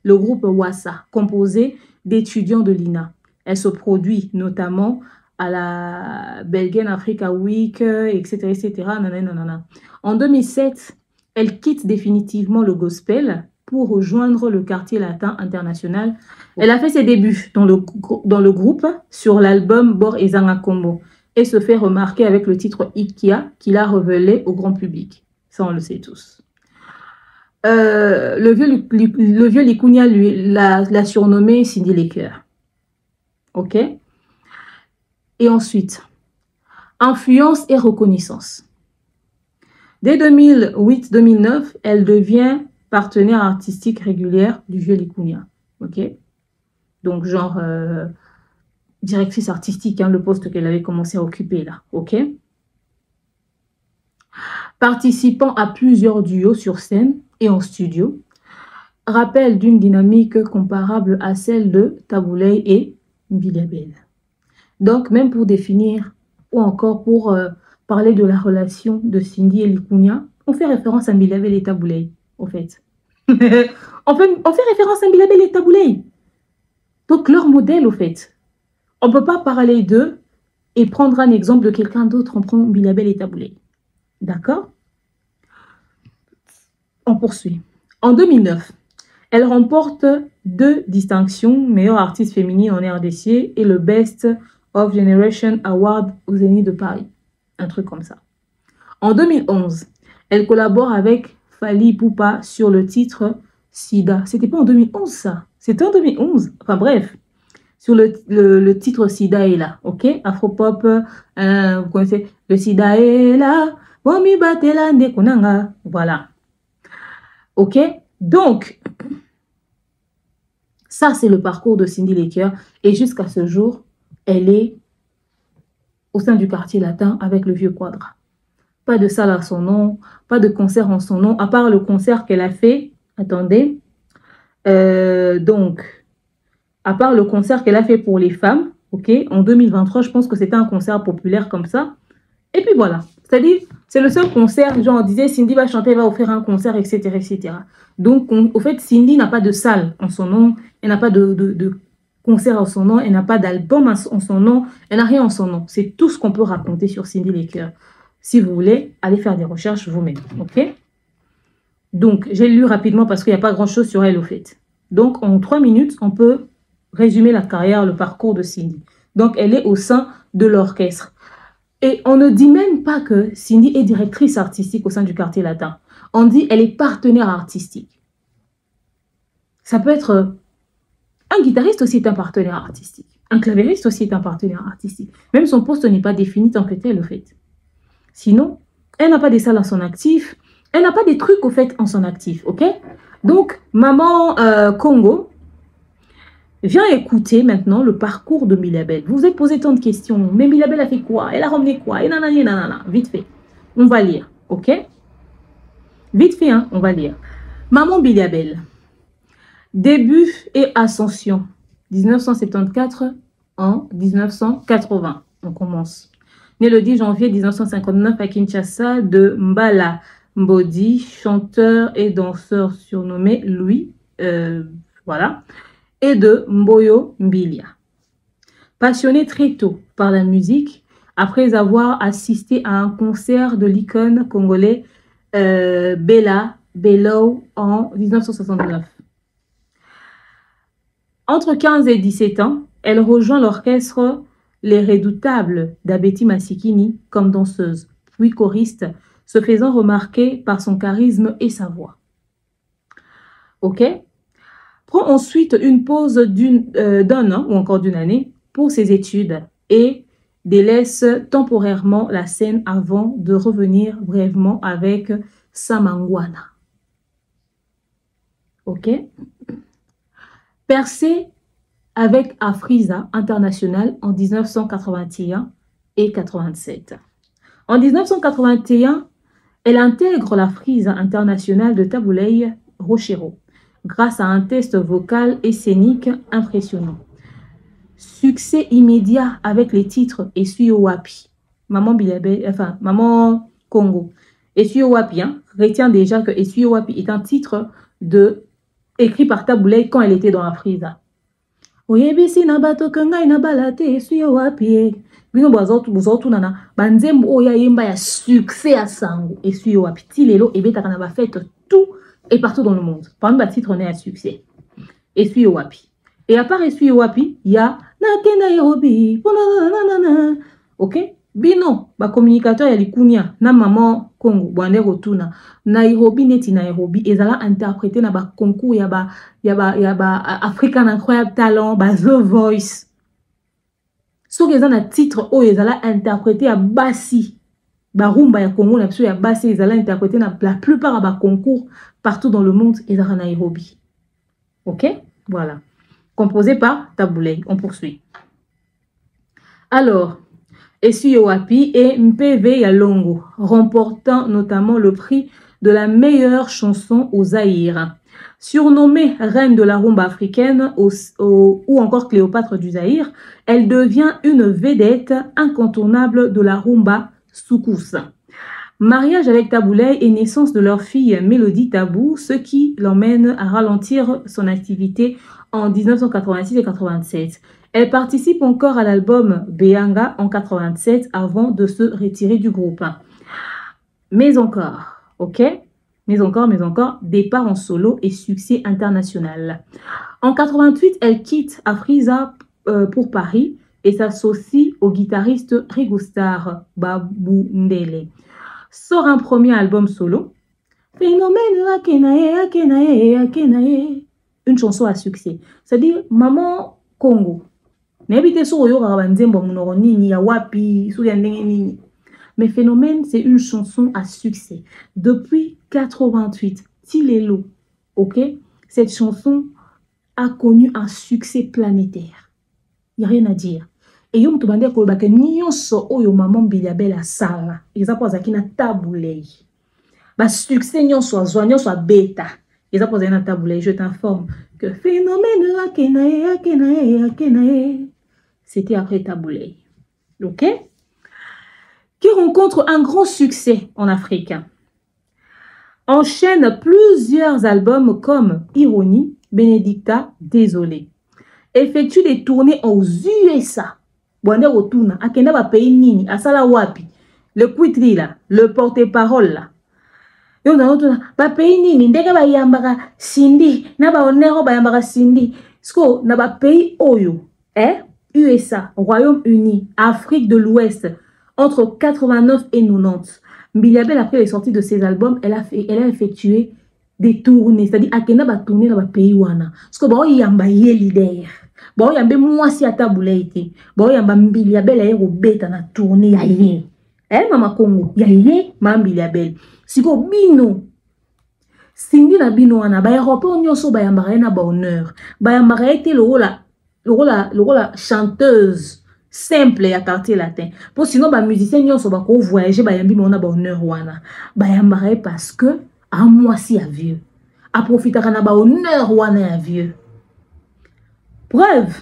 le groupe Wassa, composé d'étudiants de l'INA. Elle se produit notamment à la Belgian Africa Week, etc., etc. Nanana. En 2007, elle quitte définitivement le gospel pour rejoindre le quartier latin international. Elle a fait ses débuts dans le groupe sur l'album Bor Ezanga Kombo et se fait remarquer avec le titre Ikia qu'il a révélé au grand public. Ça, on le sait tous. Le vieux Likunia l'a surnommé Cindy Lecker. OK? Et ensuite, influence et reconnaissance. Dès 2008-2009, elle devient partenaire artistique régulière du vieux Likunia. OK? Donc, genre, directrice artistique, hein, le poste qu'elle avait commencé à occuper là. OK? Participant à plusieurs duos sur scène et en studio, rappel d'une dynamique comparable à celle de Tabouley et Bilabel. Donc, même pour définir ou encore pour parler de la relation de Cindy et Likunia, on fait référence à Bilabel et Tabouley, au fait. on fait référence à Bilabel et Tabouley. Donc, leur modèle, au fait. On ne peut pas parler d'eux et prendre un exemple de quelqu'un d'autre. On prend Bilabel et Tabouley. D'accord? On poursuit. En 2009, elle remporte 2 distinctions, meilleure artiste féminine en RDC et le Best of Generation Award au Zénith de Paris. Un truc comme ça. En 2011, elle collabore avec Fally Ipupa sur le titre Sida. C'était pas en 2011 ça. C'était en 2011. Enfin bref. Sur le titre Sida est là. Ok? Afropop. Vous connaissez? Le Sida est là. Voilà. Ok? Donc, ça c'est le parcours de Cindy Lecker. Et jusqu'à ce jour, elle est au sein du quartier latin avec le vieux Quadra. Pas de salle à son nom, pas de concert en son nom, à part le concert qu'elle a fait. Attendez. Donc, à part le concert qu'elle a fait pour les femmes, ok, en 2023, je pense que c'était un concert populaire comme ça. Et puis voilà. C'est-à-dire, c'est le seul concert, genre on disait Cindy va chanter, elle va offrir un concert, etc., etc. Donc, au fait, Cindy n'a pas de salle en son nom, elle n'a pas de concert en son nom, elle n'a pas d'album en son nom, elle n'a rien en son nom. C'est tout ce qu'on peut raconter sur Cindy Lecker. Si vous voulez, allez faire des recherches vous-même, ok? Donc, j'ai lu rapidement parce qu'il n'y a pas grand-chose sur elle, au fait. Donc, en 3 minutes, on peut résumer la carrière, le parcours de Cindy. Donc, elle est au sein de l'orchestre. Et on ne dit même pas que Cindy est directrice artistique au sein du quartier latin. On dit qu'elle est partenaire artistique. Ça peut être... Un guitariste aussi est un partenaire artistique. Un clavieriste aussi est un partenaire artistique. Même son poste n'est pas défini tant que tel, au fait. Sinon, elle n'a pas des salles en son actif. Elle n'a pas des trucs, au fait, en son actif. Ok? Donc, maman Congo... Viens écouter maintenant le parcours de Bilabel. Vous vous êtes posé tant de questions. Mais Bilabel a fait quoi? Elle a ramené quoi? Et nanana, nanana. Vite fait. On va lire. OK? Vite fait, hein? On va lire. Maman Bilabel. Début et ascension. 1974 en 1980. On commence. Né le 10 janvier 1959 à Kinshasa de Mbala Mbodi, chanteur et danseur surnommé Louis. Voilà. Et de Mboyo Mbilia. Passionnée très tôt par la musique, après avoir assisté à un concert de l'icône congolais Bella Bello en 1969. Entre 15 et 17 ans, elle rejoint l'orchestre Les Redoutables d'Abeti Masikini comme danseuse, puis choriste, se faisant remarquer par son charisme et sa voix. Ok? Prend ensuite une pause d'un an ou encore d'une année pour ses études et délaisse temporairement la scène avant de revenir brièvement avec Samangwana. Ok? Percée avec Afriza International en 1981 et 87. En 1981, elle intègre la Afriza International de Tabouley Rochero grâce à un test vocal et scénique impressionnant. Succès immédiat avec les titres Essuyo Wapi, Maman Bilabe, enfin Maman Congo. Essuyo Wapi, hein, retient déjà que Essuyo Wapi est un titre écrit par Tabouley quand elle était dans Afriza. Oyebisi na bato kangai na balate Essuyo Wapi. Bino bozotu nana banzembo oya yemba ya succès à sango Essuyo Wapi. Tilelo ebetaka na ba fête tout et partout dans le monde. Parmi les titres, on est à succès. Essuyo Wapi. Et à part Essuyo Wapi, il y a Nakena Nairobi. Ok? Bino, ba communicateur ya likunia na maman Congo, bande rotuna. Nairobi neti Nairobi, ezala interprété na ba concours ya ba African Incroyable Talent, ba The Voice. So que na titre o ezala interprété à Bassi. Ba rumba ya Congo na biso ya Bassi ezala interprété na la plupart ba concours partout dans le monde et dans Nairobi. Ok? Voilà. Composé par Tabouley. On poursuit. Alors, Essuyo Wapi et Mpeve Yalongo, remportant notamment le prix de la meilleure chanson au Zaïre. Surnommée reine de la rumba africaine ou encore Cléopâtre du Zaïre, elle devient une vedette incontournable de la rumba soukous. Mariage avec Tabouley et naissance de leur fille Mélodie Tabou, ce qui l'emmène à ralentir son activité en 1986 et 87. Elle participe encore à l'album Beanga en 87 avant de se retirer du groupe. Mais encore, ok? Mais encore, départ en solo et succès international. En 88, elle quitte Afriza pour Paris et s'associe au guitariste Rigostar Babou Ndele. Sort un premier album solo. Phénomène Akenae. Une chanson à succès. C'est-à-dire Maman Congo. Mais Phénomène, c'est une chanson à succès. Depuis 88, Tilelo, ok? Cette chanson a connu un succès planétaire. Il n'y a rien à dire. Et yom to bande ko bake nyonso oyo maman Biliabel a sala. Exemple zakina Tabouley. Ba succès nyonso azwa nyonso a beta. Exemple zakina Tabouley, je t'informe que Phénomène Akenae. C'était après Tabouley. OK? Qui rencontre un grand succès en Afrique. Enchaîne plusieurs albums comme Ironie, Benedicta, Désolé. Effectue des tournées aux USA. Bwande rotuna akenda ba pays nini asala wapi le kuitri là le porte-parole là yo na rotuna ba pays nini ndenge ba yambaka Cindy na ba onero ba yambaka Cindy sko na ba pays oyo USA, Royaume-Uni, Afrique de l'Ouest entre 89 et 90. Biliabel, après les sorties de ses albums, elle a effectué des tournées, c'est-à-dire akenda ba tourner dans ba pays wana sko ba yamba ye leader. Bon, il y a un mois à Tabouley. Bon, il y a un Biliabel à Robeta na tournée. Eh, Maman Congo. Il y a Maman Biliabel. Si vous bino. Cindy na bino wana. Ba aéroport nyoso ba yambara na ba honneur. Ba yambara était le rôle chanteuse simple ya quartier latin. Pour sinon ba musicien nyoso ba ko voyager ba yambi mona ba honneur wana. Ba yambara parce que un mois si à vieux. A profitera na ba honneur wana à vieux. Preuve,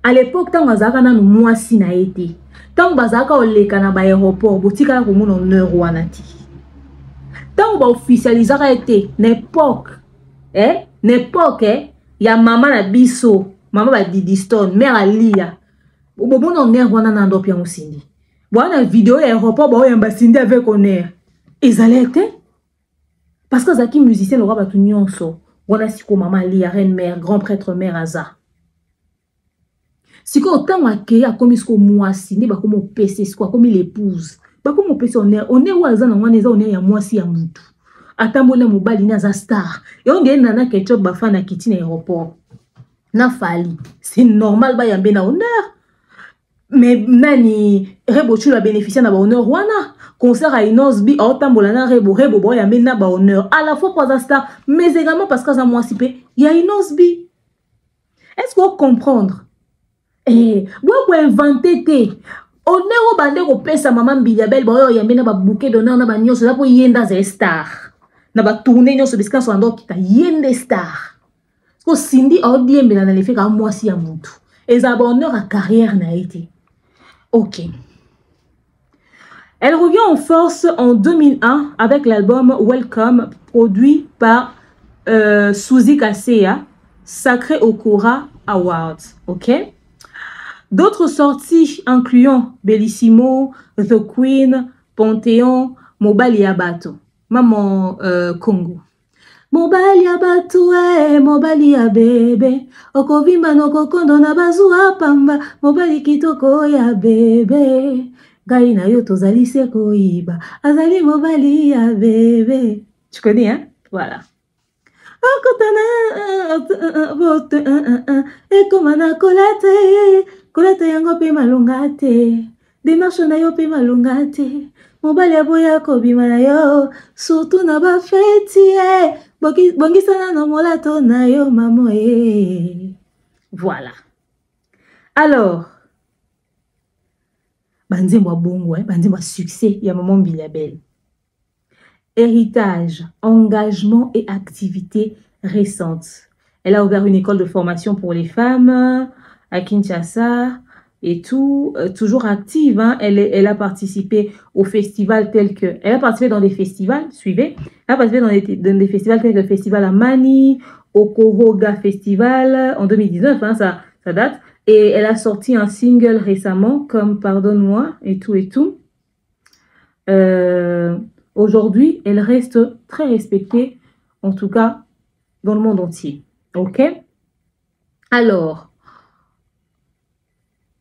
à l'époque, tant que nous moi si na été, tant que oleka na ba aéroport, botika ko mon honneur wanati. Tant que officialiser été n'époque, ya maman na biso, maman ba Didi Stone, mère Alia. Bon honneur wana na ndopia musindi. Voilà la vidéo aéroport ba oyamba sindi avec honneur. Ils allaient être parce que zaki musicien le roi batu nyonso. Voilà siko maman Lia reine mère grand prêtre mère Aza. Siko autant akeye comme siko mwasi ne ba comme PC siko comme l'épouse. Ba comme PC honneur ou Aza na ngwana eza honneur ya mwasi ya mutu. Atambola mobali na za star. Et on gagne nana ketchup ba fa na kiti na aéroport. Na fali. C'est normal ba yambe na honneur. Mais nani Rebo tu la bénéficié na ba honneur wana concert à Inosbi autambola na Rebo boy yambe na ba honneur à la fois pour za star mais également parce que ça moi sipé il y a Inosbi. Est-ce qu'on comprendre vous inventer te honneur au bande ko pesa maman Biliabel boy yambe na ba bouquet d'honneur na ba nyonso za po yenda za star na ba tourner nyonso bisika so ando kita yende star ko Cindy audiembe na le fait ka moi si ya mutu et ça honneur à carrière na été. Ok. Elle revient en force en 2001 avec l'album Welcome, produit par Suzy Kaseya, Sacré Okora Awards. Ok. D'autres sorties incluant Bellissimo, The Queen, Panthéon, Mobali Abato, Maman Congo. Mobali ya batu mobali ya bebe okovimba nokokondo na bazua pamba mobali kitoko ya bebe gai na yo tozali se koiba azali mobali ya bebe. Tu connais hein? Voilà. Akotana vote ekomana kolate yango pe malungate démarche na yo pe malungate mobali aboya kobima na yo surtout na ba feti bongisana na molato na yo mamo Voilà. Alors banzembo bongo banzembo succès ya maman Biliabel. Héritage, engagement et activités récentes. Elle a ouvert une école de formation pour les femmes à Kinshasa. Et tout, toujours active, hein. Elle a participé aux festivals tels que... Elle a participé dans des festivals, suivez. Elle a participé dans des festivals tels que le festival Amani, Okoroga Festival, en 2019, hein, ça date. Et elle a sorti un single récemment, comme Pardonne-moi, et tout et tout. Aujourd'hui, elle reste très respectée, en tout cas, dans le monde entier. Ok? Alors...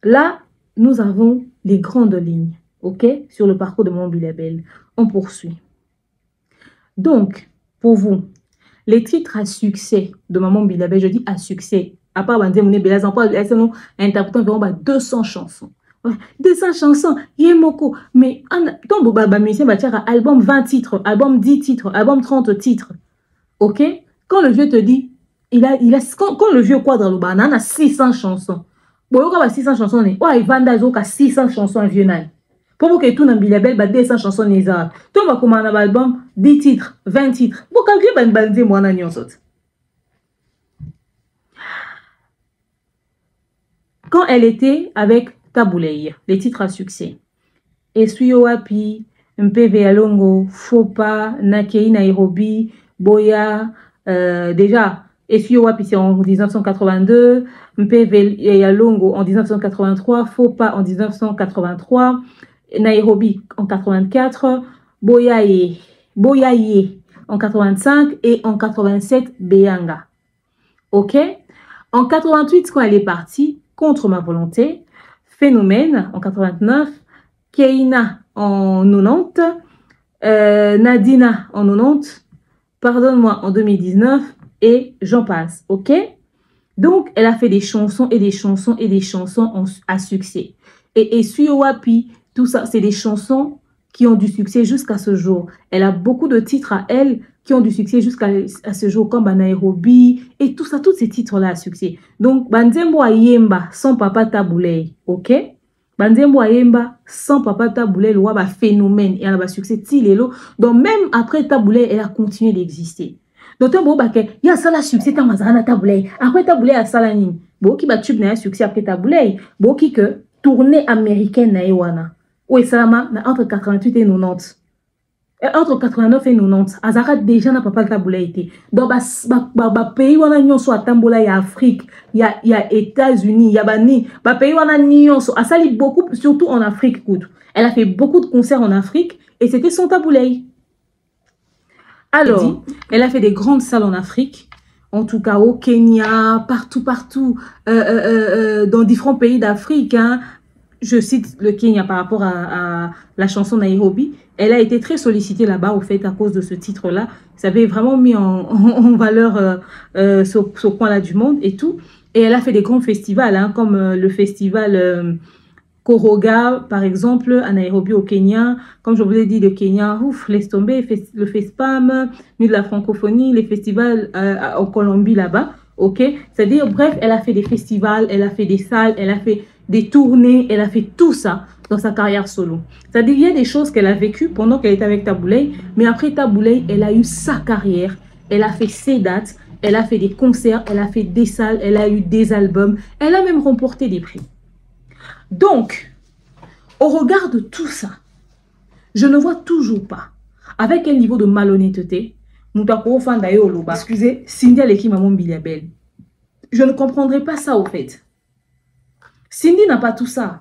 Là, nous avons les grandes lignes, ok, sur le parcours de Maman Biliabel. On poursuit. Donc, pour vous, les titres à succès de Maman Biliabel, je dis à succès, à part Bandemouné Belazan, elles sont interprétant environ 200 chansons. 200 chansons, Yemoko, mais ton Boba musicien va dire album 20 titres, album 10 titres, album 30 titres, ok? Quand le vieux te dit, quand le vieux quadre le banane a 600 chansons. Bon, il y a 600 chansons. Il y a 600 chansons à Vieux-Nal. Pour que tout le monde ait 200 chansons. Tout le monde a un album, 10 titres, 20 titres. Pour calculer, moi, quand elle était avec Tabouleye, les titres à succès. Esuyo Wapi, MPV Alongo, Fopa, Nakei Nairobi, Boya, déjà. Esuyo Wapi c'est en 1982, MPV Yalongo en 1983, Fopa en 1983, Nairobi en 84, Boyaye en 85 et en 87 Beyanga. Ok? En 88 quand elle est partie, Contre ma volonté, Phénomène en 89, Keina en 90, Nadina en 90, Pardonne-moi en 2019, et j'en passe, ok? Donc, elle a fait des chansons et des chansons et des chansons à succès. Et Suyo Wapi, tout ça, c'est des chansons qui ont du succès jusqu'à ce jour. Elle a beaucoup de titres à elle qui ont du succès jusqu'à ce jour, comme Nairobi, et tout ça, tous ces titres-là à succès. Donc, Banzembo Ayemba, sans Papa Tabouleye, ok? Banzembo Ayemba, sans Papa Tabouleye, le roi Phénomène, et elle a succès, donc même après Tabouleye, elle a continué d'exister. Donc, il y a ça la succès, il y a Tabouleye. Après Tabouleye, il y a ça la ligne. Il y a tube na succès après Tabouleye. Il y a tournée américaine na Ewana. Ou ça entre 88 et 90. entre 89 et 90, Azara déjà n'a pas taboula été. Donc, pays où on a nion soit tambola, il y a Afrique, il y a États-Unis, il y a Bani, pays où on a nion soit, ça lit beaucoup, surtout en Afrique. Elle a fait beaucoup de concerts en Afrique et c'était son taboulay. Alors, elle a fait des grandes salles en Afrique, en tout cas au Kenya, partout, dans différents pays d'Afrique. Hein. Je cite le Kenya par rapport à la chanson Nairobi. Elle a été très sollicitée là-bas, au fait, à cause de ce titre-là. Ça avait vraiment mis en valeur ce coin-là du monde et tout. Et elle a fait des grands festivals, hein, comme le festival Koroga, par exemple, à Nairobi, au Kenya. Comme je vous l'ai dit, le Kenya, ouf, laisse tomber, le FESPAM, Nuit de la francophonie, les festivals en Colombie, là-bas. Ok, c'est-à-dire, bref, elle a fait des festivals, elle a fait des salles, elle a fait des tournées, elle a fait tout ça dans sa carrière solo. C'est-à-dire, il y a des choses qu'elle a vécues pendant qu'elle était avec Taboulay, mais après Taboulay, elle a eu sa carrière, elle a fait ses dates, elle a fait des concerts, elle a fait des salles, elle a eu des albums, elle a même remporté des prix. Donc, au regard de tout ça, je ne vois toujours pas avec quel niveau de malhonnêteté excusez, Cindy Aleki Maman Biliabel. Je ne comprendrai pas ça au fait. Cindy n'a pas tout ça.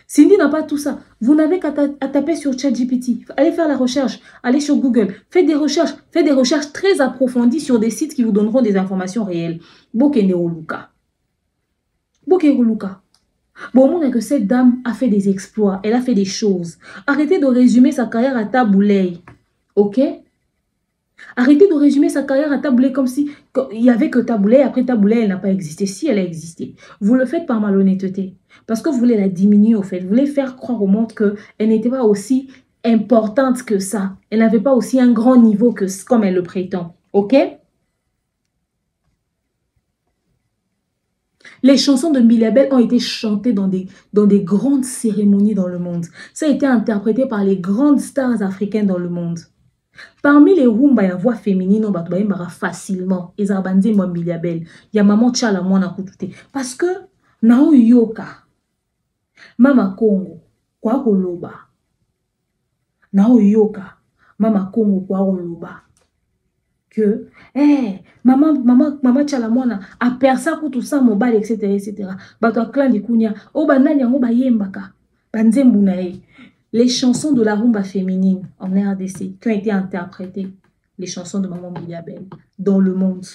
Cindy n'a pas tout ça. Vous n'avez qu'à taper sur ChatGPT. Allez faire la recherche. Allez sur Google. Faites des recherches très approfondies sur des sites qui vous donneront des informations réelles. Bokeneoluka. Bokeneoluka. Bon, on est que cette dame a fait des exploits. Elle a fait des choses. Arrêtez de résumer sa carrière à Taboulay. Ok? Arrêtez de résumer sa carrière à Taboulay comme si il n'y avait que Taboulay. Après Taboulay, elle n'a pas existé. Si, elle a existé. Vous le faites par malhonnêteté. Parce que vous voulez la diminuer au fait. Vous voulez faire croire au monde qu'elle n'était pas aussi importante que ça. Elle n'avait pas aussi un grand niveau que comme elle le prétend. Ok? Les chansons de Biliabel ont été chantées dans des grandes cérémonies dans le monde. Ça a été interprété par les grandes stars africaines dans le monde. Parmi les rumba et la voix féminine, on va facilement. Et ça va dire Biliabel. Il y a maman Tchala Mwana Koutoute. Parce que, Nao Yoka, Mama Congo, Kwa Koloba. Nao Yoka, Mama Congo, Kwa Koloba. Que, maman Tchala Mwana, a persa tout ça, mobile, etc. Bato clan di Kounia, o banani yango ba yembaka, banzembu nae. Les chansons de la rumba féminine en RDC qui ont été interprétées, les chansons de Maman Biliabel dans le monde,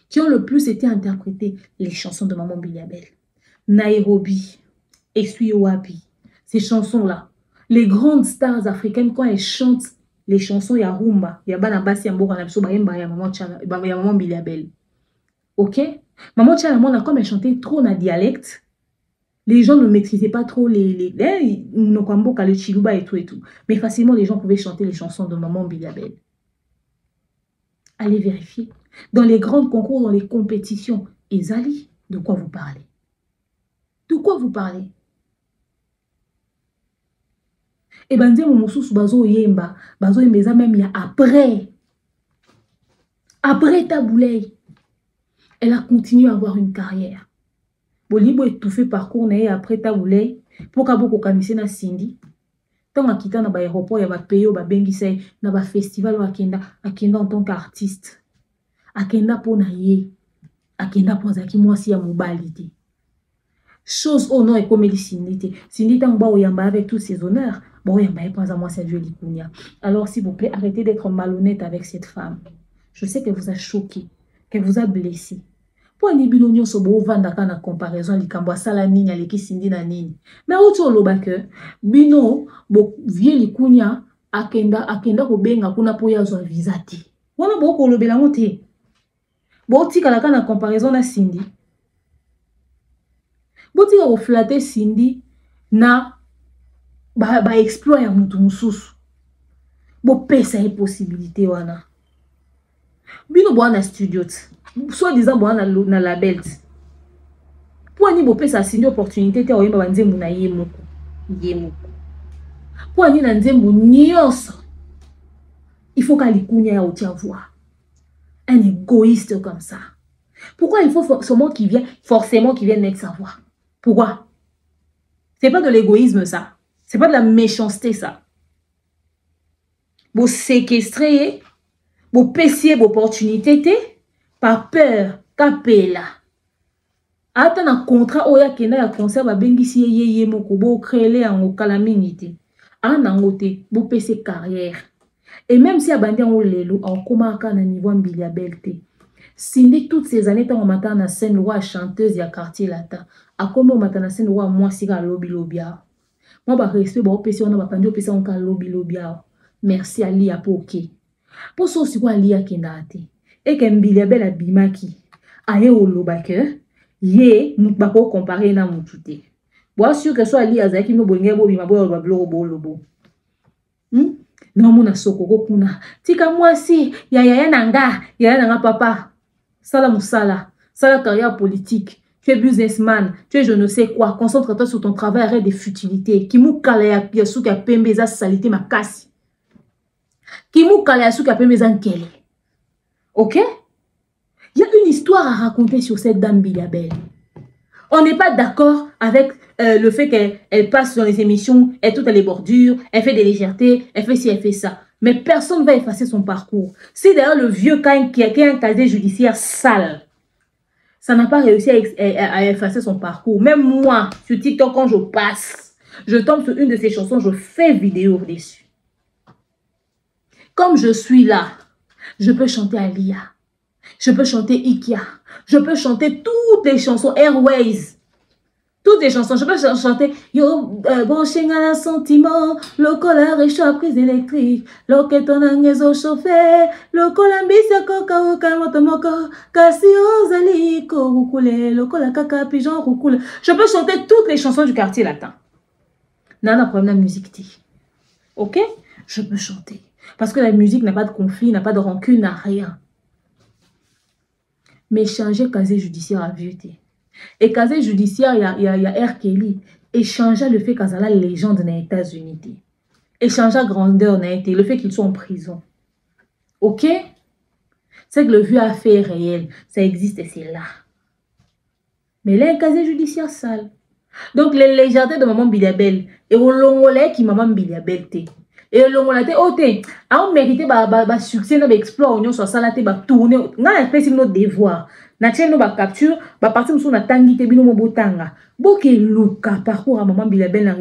qui ont le plus été interprétées, les chansons de Maman Biliabel. Nairobi, Essuyowapi, ces chansons-là, les grandes stars africaines, quand elles chantent les chansons, il y a rumba, il y a Banabasi, il y a Maman Biliabel. Ok? Maman Tchala, comme elle chantait trop dans le dialecte, les gens ne maîtrisaient pas trop les chiluba et tout. Mais facilement, les gens pouvaient chanter les chansons de Maman Biliabel. Allez vérifier. Dans les grands concours, dans les compétitions. Et Zali, de quoi vous parlez? De quoi vous parlez? Et ben, mon moussous, bazo yemba même il y a après. Après Taboulay, elle a continué à avoir une carrière. Bolibo étouffé parcours après Taboulay pour qu'abo kamissé na Cindy. Tant à quitter na ba aéroport ya ba payo ba bengisa na ba festival akenda en tant qu'artiste. Akenda pour na ye. Akenda pour zaki mwasi ya mobilité. Chose au nom et comme il Cindy. Cindy tant ba oyamba avec tous ses honneurs. Bon oyamba pas à moi c'est Dieu Likunia. Alors s'il vous plaît, arrêtez d'être malhonnête avec cette femme. Je sais qu'elle vous a choqué, qu'elle vous a blessé. Pour un bino nyonso bo vanda kana comparaison likambo sala nini aleki Cindy na nini. Mais auto loba que bino bo vie likunya akenda ko benga kuna po ya zo visa ti. Wana bo ko lobela mote. Bo tika la kana comparaison na Cindy. Bo tika ko flatter Cindy na ba exploit ya mutu mususu. Bo pesa e possibilité wana. Bino bo na studio ti. Soit disant bon na label pour ni bo pesa Cindy opportunité te oyemba banzembu na yemoko pour ni na nzembu nyonso il faut qu'à likunya ya otia voix un égoïste comme ça. Pourquoi il faut forcément qu'il vienne mettre sa voix? Pourquoi? C'est pas de l'égoïsme ça, c'est pas de la méchanceté ça. vous séquestrer, vous pessiez l'opportunité, par peur, capella. Attends un contrat oya kena ya concert ba bengisi yeye moko bo créer en okalamingité. En angote, vous pessiez carrière. Et même si abandi en lelo, en komaka na niveau Mbilia Bel te. Cindy toutes ces années tant on matin na scène roi chanteuse ya quartier latin. A comme on matin na scène roi moi sika lobby lobia. Moi ba respect ba opesi on ba pandi opesi on ka lobby lobia. Merci Ali a poké. Pour so si quoi Ali a kendate. Et que Mbilia Bel abimaki. Aye olobake. Ye mutbako comparer na mutute. Bon sûr que soit Ali azaki no bonye bo bima bo ba lobo. Non mona soko kuna. Tika mwasi ya nanga papa. Sala musala, sala carrière politique. Tu es businessman, tu es je ne sais quoi. Concentre-toi sur ton travail, arrête des futilités. Kimu kala ya suka pembe za salité makasi. Kimu kala ya suka pembe za nkele. Ok? Il y a une histoire à raconter sur cette dame Mbilia Bel. On n'est pas d'accord avec le fait qu'elle passe dans les émissions, elle toutes les bordures, elle fait des légèretés, elle fait ci, elle fait ça. Mais personne ne va effacer son parcours. C'est d'ailleurs le vieux Cain qui a un casier judiciaire sale. Ça n'a pas réussi à effacer son parcours. Même moi, sur TikTok, quand je passe, je tombe sur une de ses chansons, je fais vidéo dessus. Comme je suis là, je peux chanter Alia. Je peux chanter Ikia. Je peux chanter toutes les chansons Airways. Toutes les chansons. Je peux chanter Yo, branché à un sentiment. Le colère échappe prise électrique. Le keton angezo chauffé. Le colambis coca oka motomoko. Kasi ozali ko rukule. Le cola kaka pigeon rukule. Je peux chanter toutes les chansons du quartier latin. Nana problème la musique dit. Ok? Je peux chanter. Parce que la musique n'a pas de conflit, n'a pas de rancune, n'a rien. Mais changer casier judiciaire à vieuté. Et casier judiciaire, il y a R. Kelly. Et changer le fait qu'Azala légende dans les États-Unis. Et changer grandeur n'a été le fait qu'ils sont en prison. Ok? C'est que le vieux a fait réel. Ça existe et c'est là. Mais là, un casier judiciaire sale. Donc, les légèretés de maman Mbilia Bel. Et au longolais qui maman Mbilia Bel te. Et le longolais te, oh te, a on mérité ba succès, ba exploit, on soit salaté, ba tourner. On a fait notre devoir. Na tien no ba capture, ba parti mso na tangi te bino mo botanga. Boke luka parcours à maman Mbilia Bel na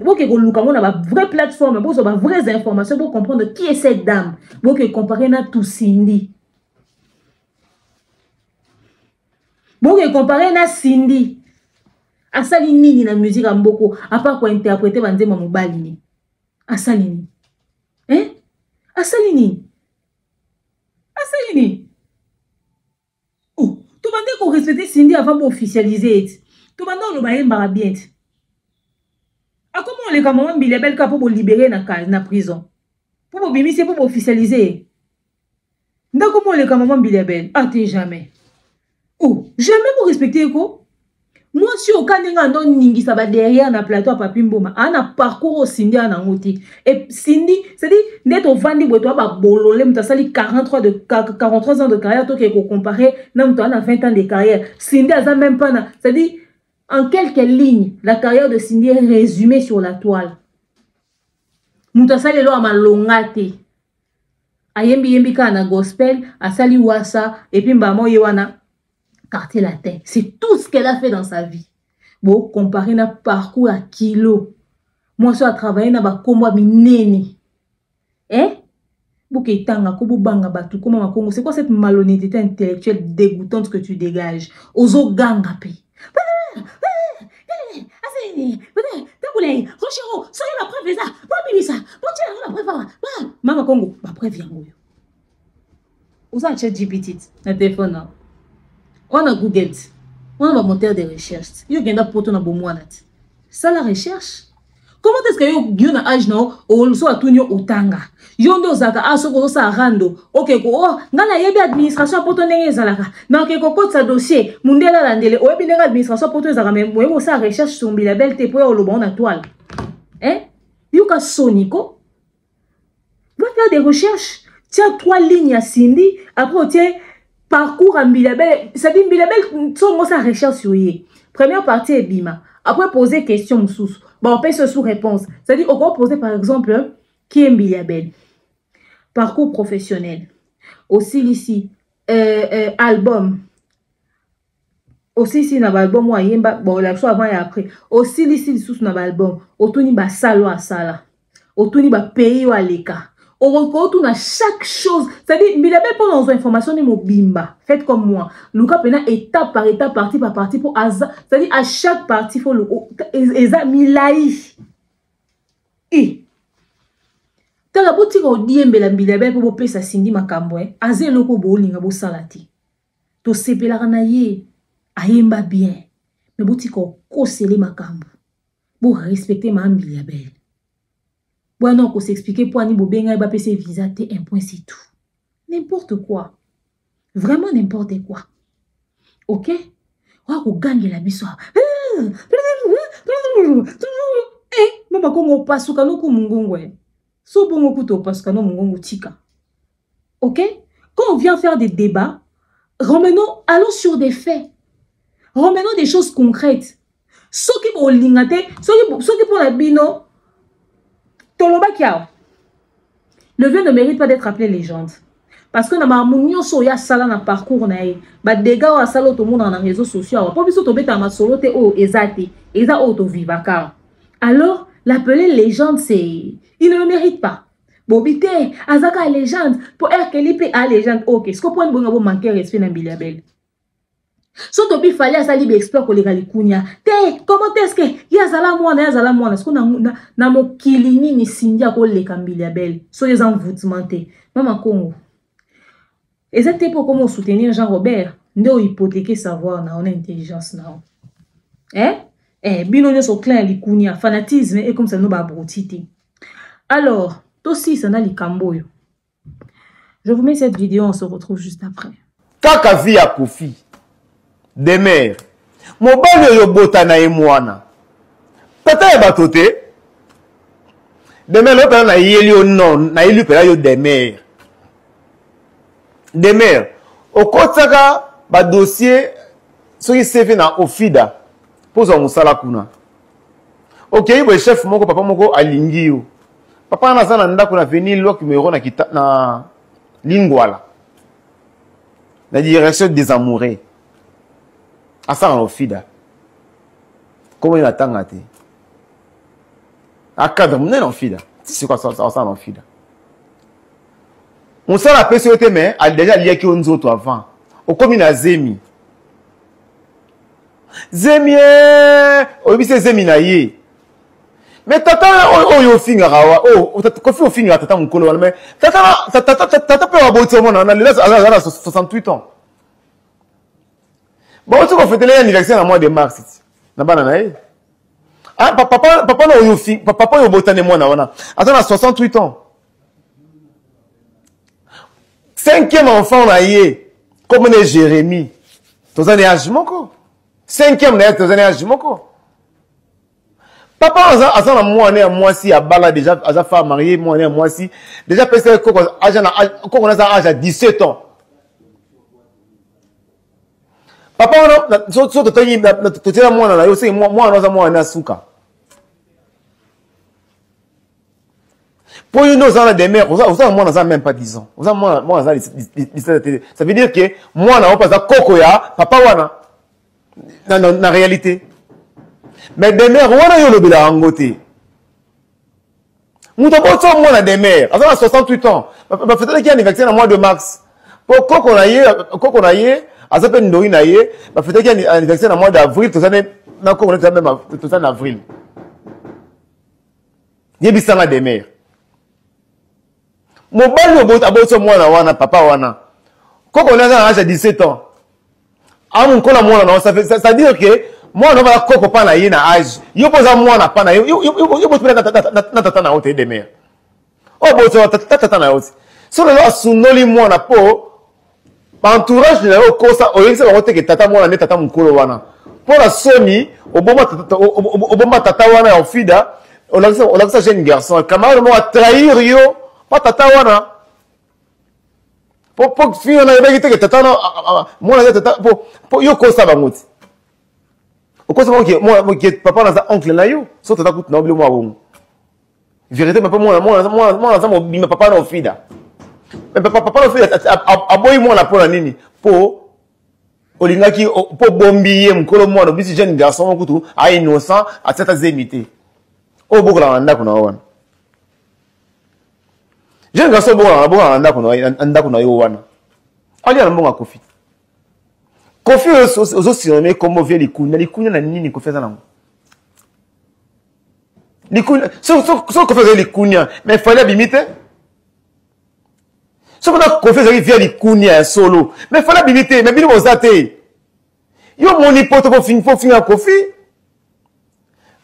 boke ko luka mo na ba vraie plateforme, bo so ba vraies informations pour comprendre qui est cette dame. Boke comparer na tout Cindy. Boke comparer na Cindy. Asali nini na musique amboko, à part quoi interpréter banzema mobali ni. Asali nini. Hein? Asali nini. Asali nini. Oh, tu m'as dit qu'on respectait Cindy avant d'officialiser. Tu m'as dit qu'on le bien. Ah, comment les camarades Mbilia Bel pour libérer na prison? Pour bimisi pour officialiser. Nda comment les camarades Mbilia Bel? Ah, t'es jamais. Oh, jamais pour respecter quoi? Moi, si au cas où ningi ça va derrière na plateau à Papi Mboma, on a parcours au Cindy en angoti. Et Cindy, c'est-à-dire, net au vandi boito ba bololé, m'ta sali 43 ans de carrière, toi qui est comparé, n'a m'ta a 20 ans de carrière. Cindy a ça même pas na, c'est-à-dire, en quelques lignes, la carrière de Cindy est résumée sur la toile. M'ta sali lo ama longate. Ayembi ka na gospel, a sali wasa, et puis mbamo yewana. Quartier latin. C'est tout ce qu'elle a fait dans sa vie. Bon, comparé na parcours à kilo. Moi, je suis à travailler na ba kombo mineni. Hein? Bouke tanga ko banga batu comment ma Congo. C'est quoi cette malhonnêteté intellectuelle dégoûtante que tu dégages? Ozo ganga pe. Rochero, soyez la preuve ça. Bon bimisa. Bon tiens la preuve. Mama Congo, ba preuve yango. Oza chat GPT na téléphone là. On a Google, on a un moteur de recherche. Il y a un poto na bomouanat. Ça la recherche. Comment est-ce que you na âge no ou so atunyo otanga? Yondo zaka aso ko sa rando. OK ko oh ngana yebi administration poto ndenge zalaka. Na ke ko kotsa dossier mundela landele o yebi ndenge administration poto zaka mais mo sa recherche sur Mbilia Bel te po o lobo na toile. Hein? Yuka soniko. Va faire des recherches. Tiens 3 lignes à Cindy, après tiens parcours à Mbilia Bel, ça dit Mbilia Bel, son mot ça recherche sur y. Première partie est bima. Après poser question sous. Bon, on paye ce sous réponse. C'est-à-dire on va poser par exemple qui est Mbiliabel. Parcours professionnel. Aussi ici, album. Aussi ici, dans l'album, bon, la chose avant et après. Aussi ici, sous dans l'album, autour ba salo à sala. Autour ba pays ou aleka. On retourne à chaque chose. C'est-à-dire, Mbiliabel pour nos informations, ni mo bimba. Faites comme moi. Luka pena étape par étape, partie par partie pour aza. C'est-à-dire, à chaque partie, il faut le. Eza milaï. Et. T'as la boutique au diembela Mbiliabel pour vous sa sindi makambwe. Aze loko bo linga bo salati. To sepela ranaye. Ayemba bien. Mais boutique au kosele makambo. Pour respecter ma Mbiliabel. Bon, non, qu'on s'explique pour Ani Bobenga et Bapé visa, t'es un point, c'est tout. N'importe quoi. Vraiment n'importe quoi. Ok? On gagne la bissoire. Eh, maman, qu'on passe au canon comme mungongo. So bon, on couteau parce que non, mungongo tika. Ok? Quand on vient faire des débats, allons sur des faits. Remenons des choses concrètes. Ceux qui vont l'ingate, ceux qui pour la bino, le vieux ne mérite pas d'être appelé légende. Parce que dans ma mounion soya sala na parcours nae, ba dega wa sala tout le monde dans les réseaux sociaux. Pas biso to beta ma solo te o ezate, eza o to vivaka. Alors l'appeler légende c'est, il ne le mérite pas. Bobité, azaka légende pour RKLP à légende. OK, ce qu'on peut bon manquer respect na Mbiliabel. Surtout il fallait ça libre expert collègue likunya. Comment est-ce que yazala mwana est-ce qu'on na mo kilini ni sindia ko le Mbiliabel. So les envoûtements. Maman Congo. Exactement pour comment soutenir Jean-Robert, ndo hypothéquer savoir na on intelligence na. Bino so clair likunya fanatisme et comme ça no ba brutité. Alors, aussi ça na likamboyo. Je vous mets cette vidéo, on se retrouve juste après. Kaka vi ya Kofi. Demer. Mobali yo bota na emwana. Tata ya batote. Demer lo pela na yeli o non, na yeli pela yo Demer. Demer. Okotaka ba dossier soki CV na Ofida. Poza musala kuna. OK, bo chef moko papa moko alingi yo. Papa na sana ndako na venir lo kimero na kita na Lingwala. La direction des amoureux. À ça en Ofida. Comment il attend à te? À cadre, mon en Ofida. C'est quoi ça en Ofida? On s'en rappelle sur le thème, a déjà lié qui on nous autres avant. Au comme il a Zemi. Zemi, oh, c'est Zemi naïe. Mais tata, oh, yo fingara, oh, Kofi au fingara, tata mon colo, mais tata peut avoir beau monde, on a là 68 ans. Bon, tu vas fêter l'anniversaire en mois de mars. Ah, papa, papa, yo botane moi na. Attends, à 68 ans. 5e enfant na yé, comme on est Jérémie. Tous années âge moko. 5e na tous années âge moko. Papa, à moi si, à Bala, déjà, à femme mariée, moi si, déjà, peut-être qu'on a âge à 17 ans. Papa, moi, pour nous, on a des mères, moi, on a même pas 10 ans. Ça veut dire que moi, on a pas cocoya, papa, dans la réalité. Mais des mères, on a eu le bilan en côté. Nous avons moi des mères, à 68 ans. Peut-être qu'il y a un anniversaire en mois de mars. Pour qu'on a eu, à ça peine d'orine aïe, peut-être qu'il y a un anniversaire en mois d'avril, tout ça n'est pas même tout ça en avril. Il y a des sangs des mères. Mon bal a moi wana papa wana. Quand on a un âge de 17 ans, à mon col à moi ça veut dire que moi on va coco pas na yena âge. Yo posa moi na pas na yo posa na tata na hôtel des mères. Oh bon tata na hôtel. So le lo sunoli moi na po entourage de la cosa o yesa ba que tata moi na tata mon colo wana. Pour la soni oboma tata wana ya Ofida, on a ça jeune garçon camarade moi trahir yo. Pas tata wana. Pour finir on a dit que tata moi na tata pour yo ko ça ba moti. O ko ça moi qui papa na oncle na yo, so tata coûte na obli moi bon. Vérité, mais pas moi, papa na ofida. Mais papa na ofida, aboyi moi na pona nini? Po, olingaki, po bombiye, mkolo moi, bisi jeune garçon, mkutu, a innocent, a cette zémité. O boko la anda kuna wana. Jeune garçon, boko la anda kuna yo wana. Ali na mbonga Kofi. Kofi aussi nommé comme vient likunya na nini Kofi za nango. Likunya, so Kofi za likunya, mais il fallait limiter. So qu'on a Kofi za vient likunya solo, mais il fallait limiter, mais bino ozate. Yo moni poto pour finir Kofi.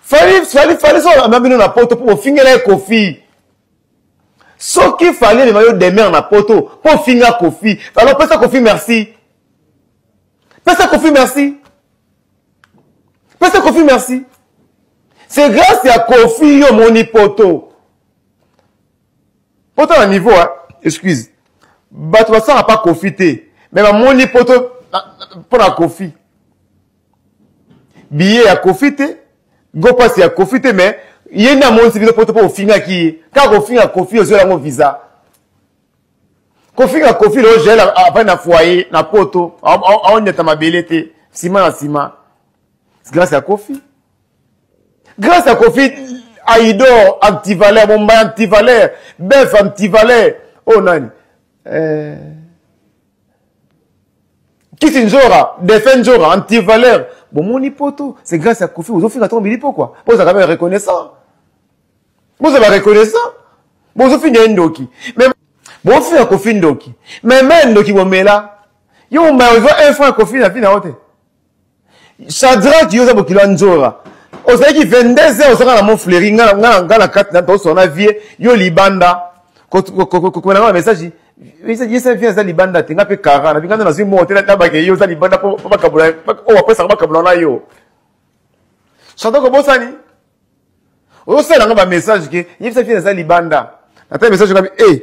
Fallait so na bino na poto pour finir Kofi. Ce qu'il fallait les maillots des mers na poto pour finir Kofi. Alors pesa Kofi merci. Pesa Kofi merci. Pesa Kofi merci. C'est grâce à Kofi yo moni poto. Poto à niveau hein, excuse. Bato ça n'a pas Kofi té. Mais ma moni poto pour la Kofi. Billet à Kofi té. Go passe à Kofi té mais il y a un monde pour finir qui car au fin à Kofi aux yeux visa Kofi à Kofi le gel après na foyer na poto on est à ma belleté ciment c'est grâce à Kofi Aido antivaleur bomba antivaleur bœuf antivaleur oh non Kisinjora Defenjora antivaleur bon mon poto c'est grâce à Kofi aux offres à tomber pourquoi vous avez quand même reconnaissant. Vous avez reconnaissant. Vous avez fini un doki. Mais vous avez fait un Kofi doki. Mais même doki vous met là. Yo m'a un franc Kofi na fini à côté. Chadra qui yosa bokilo njora. Vous savez qui 22 heures sera na mon fleury ngana 4 na to sona vie yo libanda. Ko na un message. Il s'est fait ça libanda tinga pe kara na bingana na zimo hotel na bake yo za libanda po bakabula. O après ça bakabula na yo. Chadra ko bosani. Aussi, il y a un message qui est fait dans Libanda. Il y a un message qui est dit,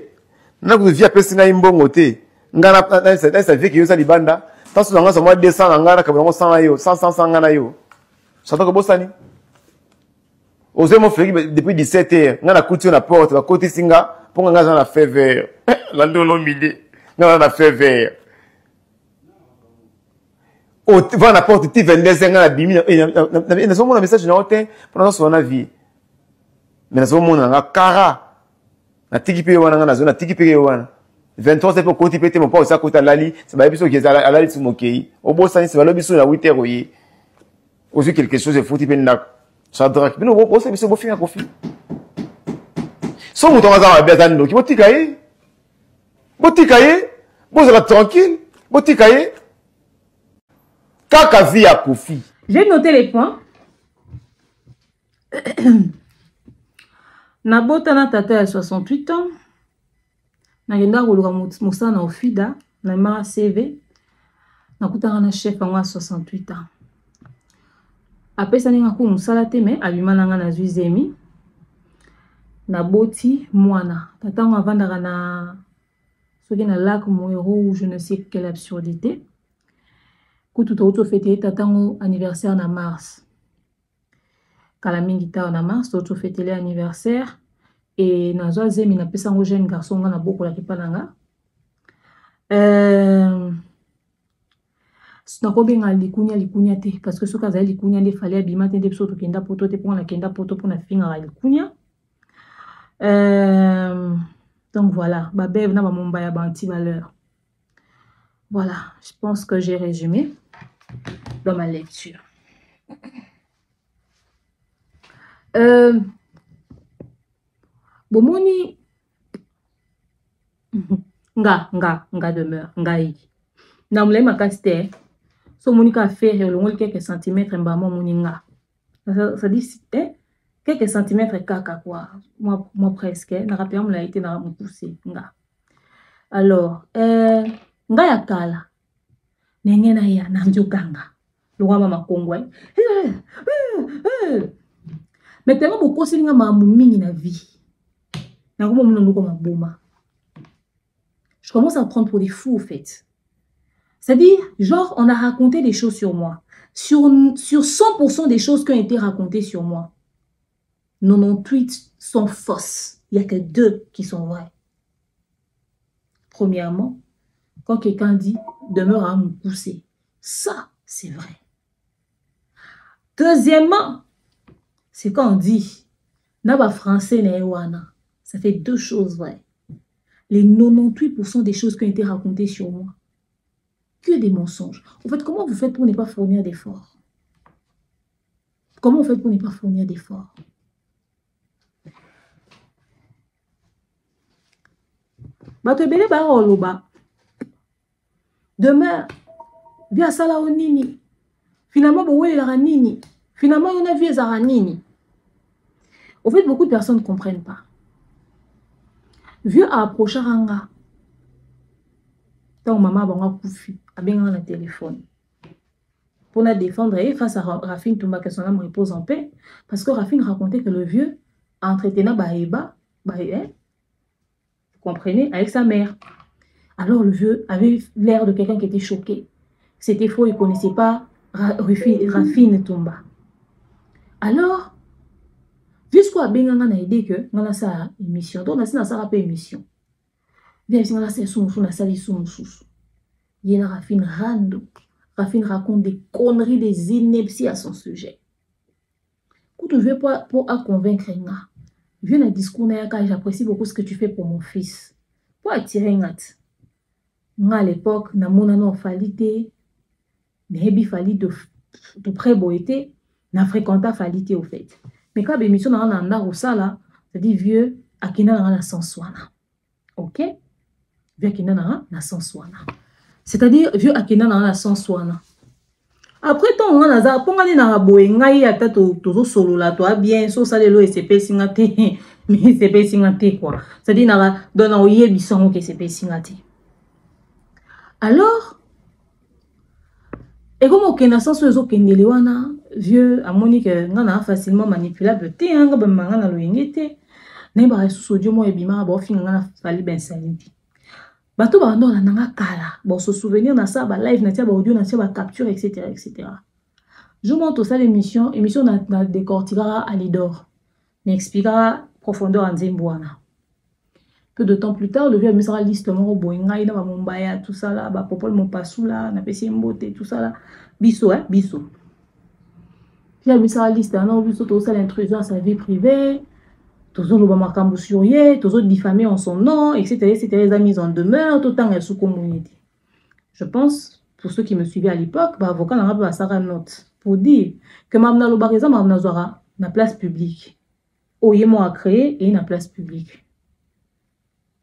na via pesina imbongote. Ngana ça fait que Libanda. Tant que ngana moi 200 ngana kabongo 100 yo, 100 ngana yo. Ça doit bosani. Osez mon frère depuis 17h, ngana couture na porte, va côté singa pour ngana na fait vert. Lando midi, ngana na fait vert. O va na porte ti 22h ngana bimi na so mon message na hôtel pendant son avis. Mais nous avons un cara. Na tiki pe wana na zona tiki pe wana. 23 c'est pour côté pété mon pas ça côté lali, c'est ba biso qui à lali sur mokei. Au bout ça c'est ba biso na 8h oyi. Aussi quelque chose est foutu pe na. Ça drac. Mais non, bon c'est biso bo finir Kofi. So muto ngaza ba bezan ki botikaye. Botikaye, bo za tranquille, botikaye. Kaka vie à Kofi. J'ai noté les points. Nabota na tata à 68 ans. Nagenda koluka musa na ofida na mara CV. Nakutanga na chef à 68 ans. Apesa ninga ku musala te me abimana nga na zuizemi. Naboti mwana. Tata nga vandaka na soki na lac Moero ou je ne sais quelle absurdité. Kutu to fêter tata ngo anniversaire na mars. Kala mingi ta na mars to fêter l'anniversaire et nazo zemi na pesa ngo jeune garçon nga na boko la kipananga na ko benga likunya te parce que soka za likunya nde fallait abima te nde biso to kenda poto te pour na kenda poto pour na finga la likunya donc voilà ba bev na ba momba ya banti valeur. Voilà, je pense que j'ai résumé dans ma lecture. Bomoni nga demeure nga iki na mule makasite so monika faire le ngol quelques centimètres mbamo moninga ça dit quelques centimètres kaka quoi moi presque na rappel on l'a été na me pousser nga alors nga ya kala nengena ya na njokanga lo wa mama kongwa mais tellement beaucoup c'est nga mambu mingi na vie. Je commence à prendre pour des fous, au fait. C'est-à-dire, genre, on a raconté des choses sur moi. Sur 100% des choses qui ont été racontées sur moi. 98 sont fausses. Il n'y a que 2 qui sont vraies. Premièrement, quand quelqu'un dit « demeure à me pousser », ça, c'est vrai. Deuxièmement, c'est quand on dit « naba français newana », ça fait 2 choses vraies. Les 98% des choses qui ont été racontées sur moi, que des mensonges. En fait, comment vous faites pour ne pas fournir d'efforts? Comment vous faites pour ne pas fournir d'efforts? Demain, via sala o nini. Finalement, la nini. Finalement, on a vu les nini. Au fait, beaucoup de personnes ne comprennent pas. Vieux a approché Ranga. Tant maman a koufi, a bien un téléphone. Pour la défendre, et face à Rafine Toumba, que son âme repose en paix, parce que Rafine racontait que le vieux a entretenu Baïba, vous comprenez, avec sa mère. Alors le vieux avait l'air de quelqu'un qui était choqué. C'était faux, il ne connaissait pas Rafine Toumba. Alors, jusqu'à bien on a aidé que on a sa émission, donc on a sa émission. Bien on a sa il y a Rafine Rando. Rafine raconte des conneries, des inepties à son sujet. Quand tu veux pour convaincre nga, viens à discours j'apprécie beaucoup ce que tu fais pour mon fils. Pour attirer nga. Nga à l'époque, na mona non falité, nebi fali de près boité, na fréquenta falité au fait. Mais quand l'émission na anda au sala, c'est-à-dire vieux akina na sanswana. OK? Vieux akina na sanswana. C'est-à-dire vieux akina na sanswana. Après ton on a pour ngani na boye ngai ata to solo la toi bien so ça le SCP singate mais SCP singate quoi. C'est-à-dire na dona oyebi son que SCP singate. Alors, et comme aucun sens aux okendele wana vieux a moni que ngana facilement manipulable te nga ba mangana lo yengete ne ba resuso dio mo ebima ba finga ngana fali ben salidi bato ba ndona nanga kala bon se souvenir na ça ba live na tia ba audio na tia ba capture etc. Je monte ça l'émission na décortiquera à l'idor n'expliquera profondeur en Zimbabwe. Peu de temps plus tard, le vieux administrateur liste mon boinga ina ba Mumbaya tout ça là, ba popol mon pasula, na pesi mbote tout ça là, biso biso. Puis administrateur liste non biso tout ça l'intrusion à sa vie privée, tous autres ba makambo sur ye, tous autres diffamés en son nom, etc. les amis en demeure tout temps sous communauté. Je pense pour ceux qui me suivaient à l'époque, ba avocat na ba Sarah note pour dire que mamna lo bareza mamna zora na place publique. Oyemo a créé et na place publique.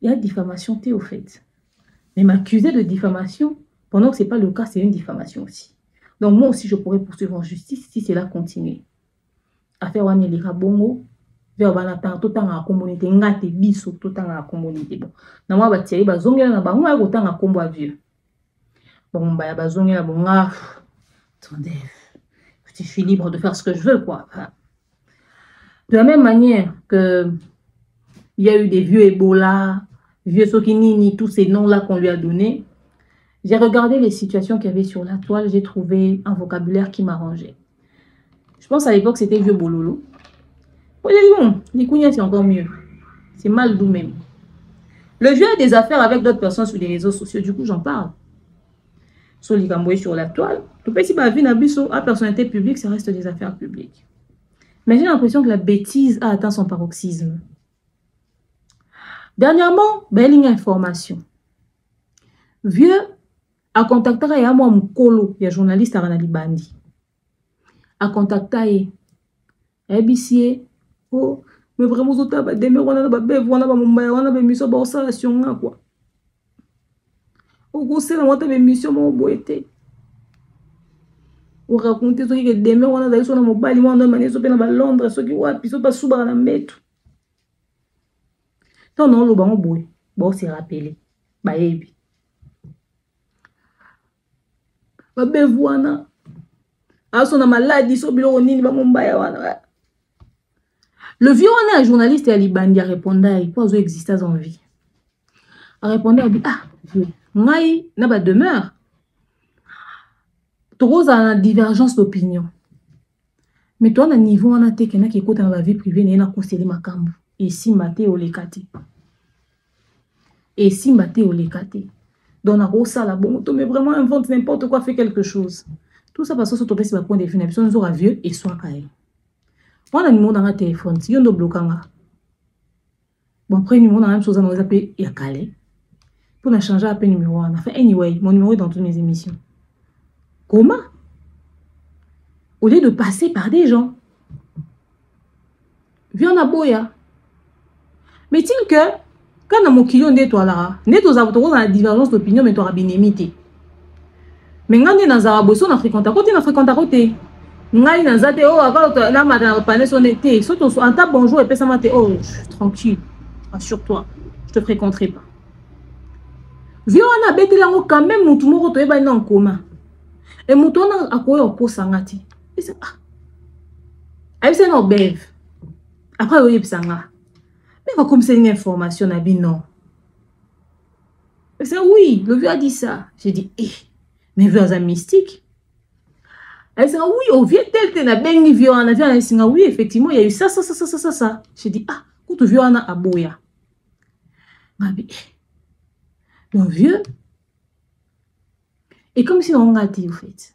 Il y a diffamation au fait. Mais m'accuser de diffamation, pendant que ce n'est pas le cas, c'est une diffamation aussi. Donc moi aussi, je pourrais poursuivre en justice si cela continue. Affaire Wani Lira Bongo, vers Banatan, tout en communauté, ngate biso, tout en communauté. Bon, na moi, Batiaï, Bazongela, na Bango, autant en combo à vieux. Bon, bah, Bazongela, bon, attendez, je suis libre de faire ce que je veux, quoi. De la même manière que il y a eu des vieux Ebola, vieux Sokinini, tous ces noms-là qu'on lui a donnés. J'ai regardé les situations qu'il y avait sur la toile, j'ai trouvé un vocabulaire qui m'arrangeait. Je pense à l'époque, c'était vieux Bololo. Les Kounia, c'est encore mieux. C'est mal doux même. Le vieux a des affaires avec d'autres personnes sur les réseaux sociaux, du coup, j'en parle. Sur les Gamboé sur la toile. Tout petit, ma vie n'a pas à personnalité publique, ça reste des affaires publiques. Mais j'ai l'impression que la bêtise a atteint son paroxysme. Dernièrement, ben, il y a une information. Vieux a contacté à moi Mukolo, il y a journaliste à Ranali Bandi. A contacté à ABC. Oh, mais vraiment, on a des on a des on a des missions pour ça, quoi. Au gros, c'est la mission, mon boité. On raconte que demain, on a des on a mobile, on a des on a Londres, ceux qui voient, puis ils sont pas sous la mettre. Non, non, le bon boy, bon, c'est rappelé. Bah, et bah, ben, voilà. Ah, son maladie, son bureau, ni ba Mumbaya, wana. Le vieux, on a un journaliste à Libandi a répondu à quoi vous existez en vie. A répondu à ah, vieux, ngai, n'a pas demeure. Trop à la divergence d'opinion. Mais toi, na niveau, on a été quelqu'un qui écoute dans la vie privée, il y a un conseiller makambo. Et si maté au lekate. Et si maté au lekate. Donc, on a ça là, bon, mais vraiment invente n'importe quoi, fait quelque chose. Tout ça parce que sur ton place, c'est le point de vue. Nous sommes vieux et soit caillé. On a un numéro dans un téléphone. Si on doit bloquer, bon, après, numéro dans la même chose, on a appelé il y a calé. Pour changer appel numéro, on a fait anyway, mon numéro est dans toutes mes émissions. Comment? Au lieu de passer par des gens. Viens à boya. Mais il que, quand on a mon client de toi là, on a la divergence d'opinion, mais tu as bien imité. Mais quand on est dans un boisson, on a fréquenté à côté, on a fréquenté à côté. On a dans un oh, avant, là, madame, panel son été. Soit on t'a bonjour et puis ça m'a dit, oh, tranquille, rassure-toi, je te fréquenterai pas. Viens, on a bêté là, quand même, mon tout le monde est en commun. Et mon tour a quoi au pot sangati. Et c'est ah. C'est non bève. Après, oui, c'est sanga. Mais comme c'est une information, on a dit non. C'est oui, le vieux a dit ça. J'ai dit, eh, mais vieux a mystique. Elle dit, oui, au vieux tel, a bien vieux, on a vu, elle dit, oui, effectivement, il y a eu ça. J'ai dit, ah, quand le vieux en a aboya. Ma vie. Le vieux. Et comme si on a dit, en fait.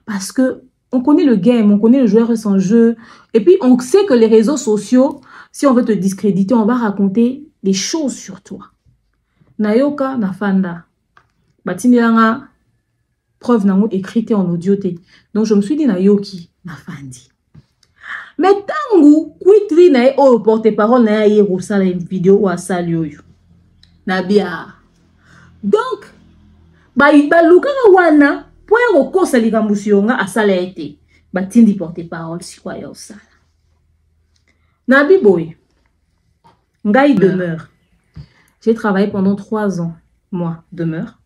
Parce que on connaît le game, on connaît le joueur et son jeu. Et puis, on sait que les réseaux sociaux, si on veut te discréditer, on va raconter des choses sur toi. Nayoka, nafanda. Batini langa, preuve nango écrite en audio. Donc, je me suis dit, nayoki, nafandi. Mais tangu, kuitri na o porte-parole na ye rosa la vidéo ou à salio. Nabia. Donc, baluka wana, pour y rekosa likambusionga à salaete. Batindi porte-parole si quoi ya osala. Nabi boy. Ngai demeure. J'ai travaillé pendant 3 ans. Moi, demeure.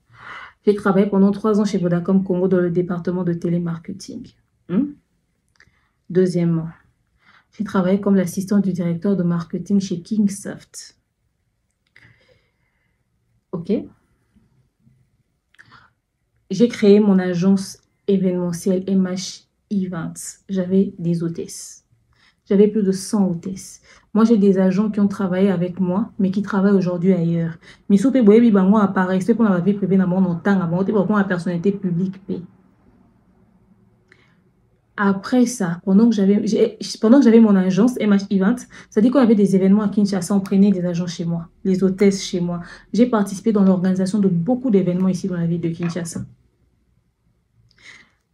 J'ai travaillé pendant 3 ans chez Vodacom Congo dans le département de télémarketing. Deuxièmement, j'ai travaillé comme l'assistant du directeur de marketing chez Kingsoft. Ok. J'ai créé mon agence événementielle MH Events. J'avais des hôtesses. J'avais plus de 100 hôtesses. Moi, j'ai des agents qui ont travaillé avec moi, mais qui travaillent aujourd'hui ailleurs. Mais si vous voyez, moi, appareil, c'est pour la vie privée, dans mon temps, pour la personnalité publique. Après ça, pendant que j'avais mon agence MH Events, ça dit qu'on avait des événements à Kinshasa, on prenait des agents chez moi, les hôtesses chez moi. J'ai participé dans l'organisation de beaucoup d'événements ici dans la ville de Kinshasa.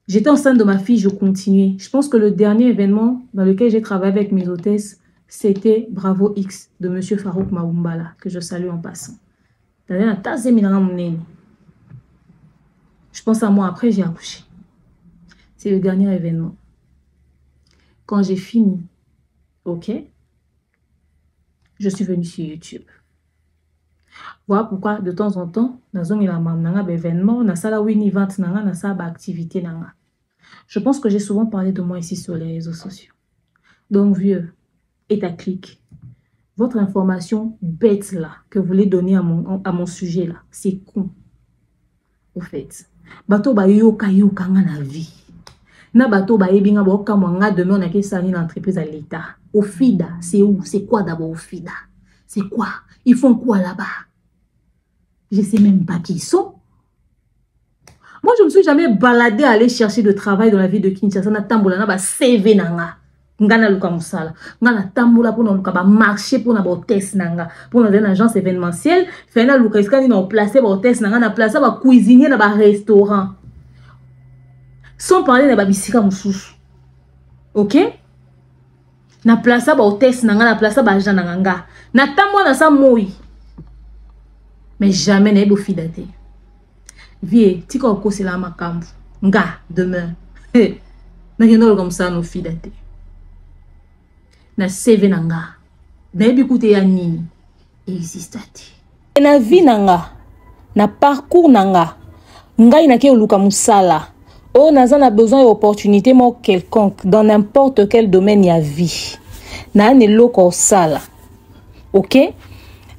J'étais enceinte de ma fille, je continuais. Je pense que le dernier événement dans lequel j'ai travaillé avec mes hôtesses, c'était Bravo X de M. Farouk Maumbala, que je salue en passant. Je pense à moi, après j'ai accouché. C'est le dernier événement. Quand j'ai fini, ok, je suis venue sur YouTube. Voilà pourquoi de temps en temps, dans un événement, dans la event, dans la activité. Je pense que j'ai souvent parlé de moi ici sur les réseaux sociaux. Donc, vieux, et ta clique. Votre information bête là, que vous voulez donner à mon sujet là, c'est con. Au fait, bato ba yoka na vie. Na bato ba ebinga ba okamwanga demain on a qu'à une entreprise à l'État. Au FIDA, c'est où? C'est quoi d'abord au FIDA? C'est quoi? Ils font quoi là-bas? Je ne sais même pas qui ils sont. Moi, je ne me suis jamais baladée à aller chercher de travail dans la ville de Kinshasa. Na tambola na ba CV nanga. Ngana luka musala. Ngana tambola pour na ba marché pour na ba hôtesse nanga. Pour na une agence événementielle, faire na luka iskani na placer ba hôtesse nanga na placer ba cuisinier na ba restaurant. Sans parler na ba bisika mususu. OK? Na placer ba hôtesse nanga na placer ba agent nanga. Na tambola na sa moi. Mais jamais n'a beau fidate. Vie, tu as encore cela ma camp. Nga, demain. Na yeno comme ça no fidate. Na seve nanga. Na ebikute ya nini. Existate. Na vie nanga. Na parcours nanga. Nga inake oluka musala. Oh, naza na besoin d'opportunité mo quelconque dans n'importe quel domaine ya vie. Na ne loko sala. OK?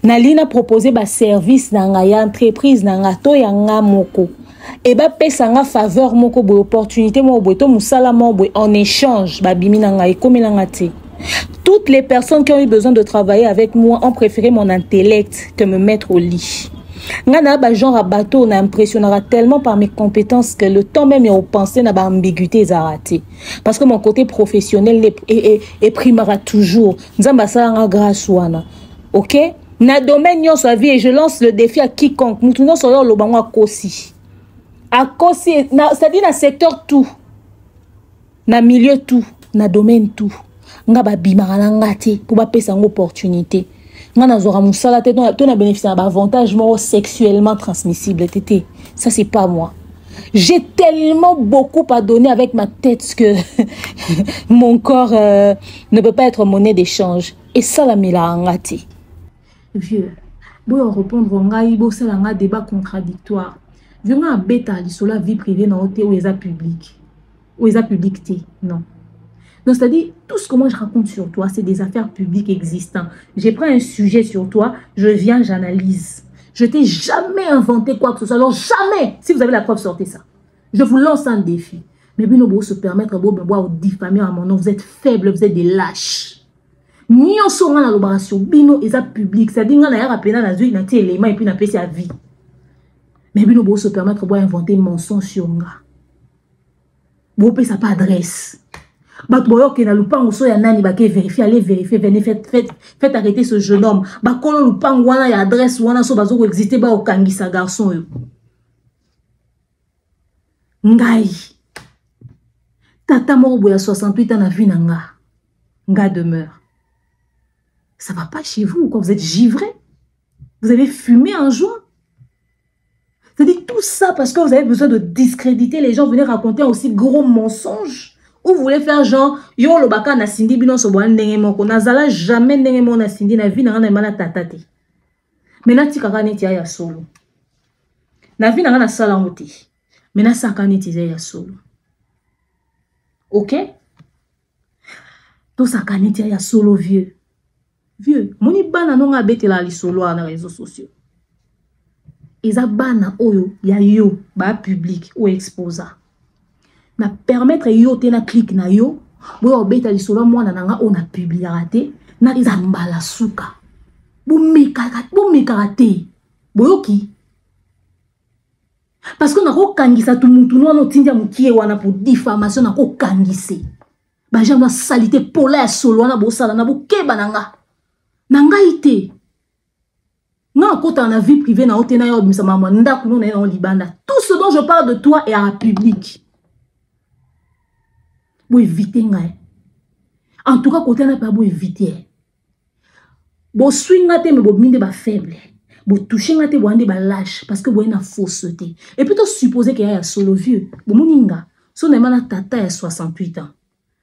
Nalina proposer ba service nanga ya entreprise nanga to ya nga moko et ba pesanga faveur moko boy opportunité mo boy to musala mo boy en échange ba biminanga e komelanga te. Toutes les personnes qui ont eu besoin de travailler avec moi ont préféré mon intellect que me mettre au lit. Ngana ba genre à bateau on impressionnera tellement par mes compétences que le temps même au penser n'a pas ambiguïté raté. Parce que mon côté professionnel est primera toujours. Nzamba sala grâce wana. OK? Na domaine yon sa vie et je lance le défi à quiconque. Nous tournons sur le bango à Kosi. À Kosi, c'est-à-dire dans secteur tout. Na milieu tout, na domaine tout. Nga ba bimara ngate pour ba pesa une opportunité. Nga na zora musala te ton a bénéficié d'un avantage sexuellement transmissible tété. Ça c'est pas moi. J'ai tellement beaucoup à donner avec ma tête que mon corps ne peut pas être monnaie d'échange. Et ça la mila ngate. Vieux, bon répondre ngai bo sala nga débat contradictoire. Vieux nga beta li sur la vie privée na hôtel ou les public. Ou les public té, non. Donc, c'est-à-dire, tout ce que moi je raconte sur toi, c'est des affaires publiques existantes. J'ai pris un sujet sur toi, je viens, j'analyse. Je t'ai jamais inventé quoi que ce soit. Alors, jamais, si vous avez la preuve, sortez ça. Je vous lance un défi. Mais Bino Bo se permettre de diffamer à mon nom. Vous êtes faibles, vous êtes des lâches. Ni on sort dans l'opération. Bino est public. C'est-à-dire, on a rappelé dans la vie, il a été élément et puis il a fait sa vie. Mais Bino Bo se permettre d'inventer mensonge sur moi. Bo paye sa pas adresse. Batboyo qui na lupango so ya nani bake vérifier, allez vérifier, venez faites arrêter ce jeune homme. Bakolo lupango wana ya adresse wana so bazo exister ba okangisa garçon yo. Ngai. Tata moko boya 68 ans na vie na nga. Nga demeure. Ça va pas chez vous quand vous êtes givré. Vous avez fumé un joint. C'est-à-dire tout ça parce que vous avez besoin de discréditer les gens, venez raconter un aussi gros mensonge. Ou vous voulez faire genre, yo lo baka na sindi bino so boan ndenge moko. Nazala jamais ndenge moko na sindi na vie na ngana mana tatate. Mena tika kaneti ya solo. Na vie na ngana sala ngoti. Mena saka neti ya solo. OK? Tout ça kaneti ya solo vieux. Vieux, moni bana nonga betela li solo na réseaux sociaux. Eza bana oyo ya yo ba public ou exposa. Na permettre yo te na clic na yo boyo beta li solo mwana nanga on a publié raté na iza mbala suka bo meka te boyo ki parce que na ko kangisa tu mutu no tindia mukie wana pour diffamation na ko kangise ba jamna salité polaire solo wana bo sala na bo keba nanga ite na kota na vie privée na otena yo bimisa mama ndaku no na libanda. Tout ce dont je parle de toi est à public. Vous évitez ngai. En tout cas, côté n'a pas vous éviter. Vous swingate mais vous minde ba faible. Vous touchez ngate vous ande ba lâche parce que vous avez une fausseté. Et plutôt supposer qu'il y a un solo vieux. Vous moninga. Son emana tata a 68 ans.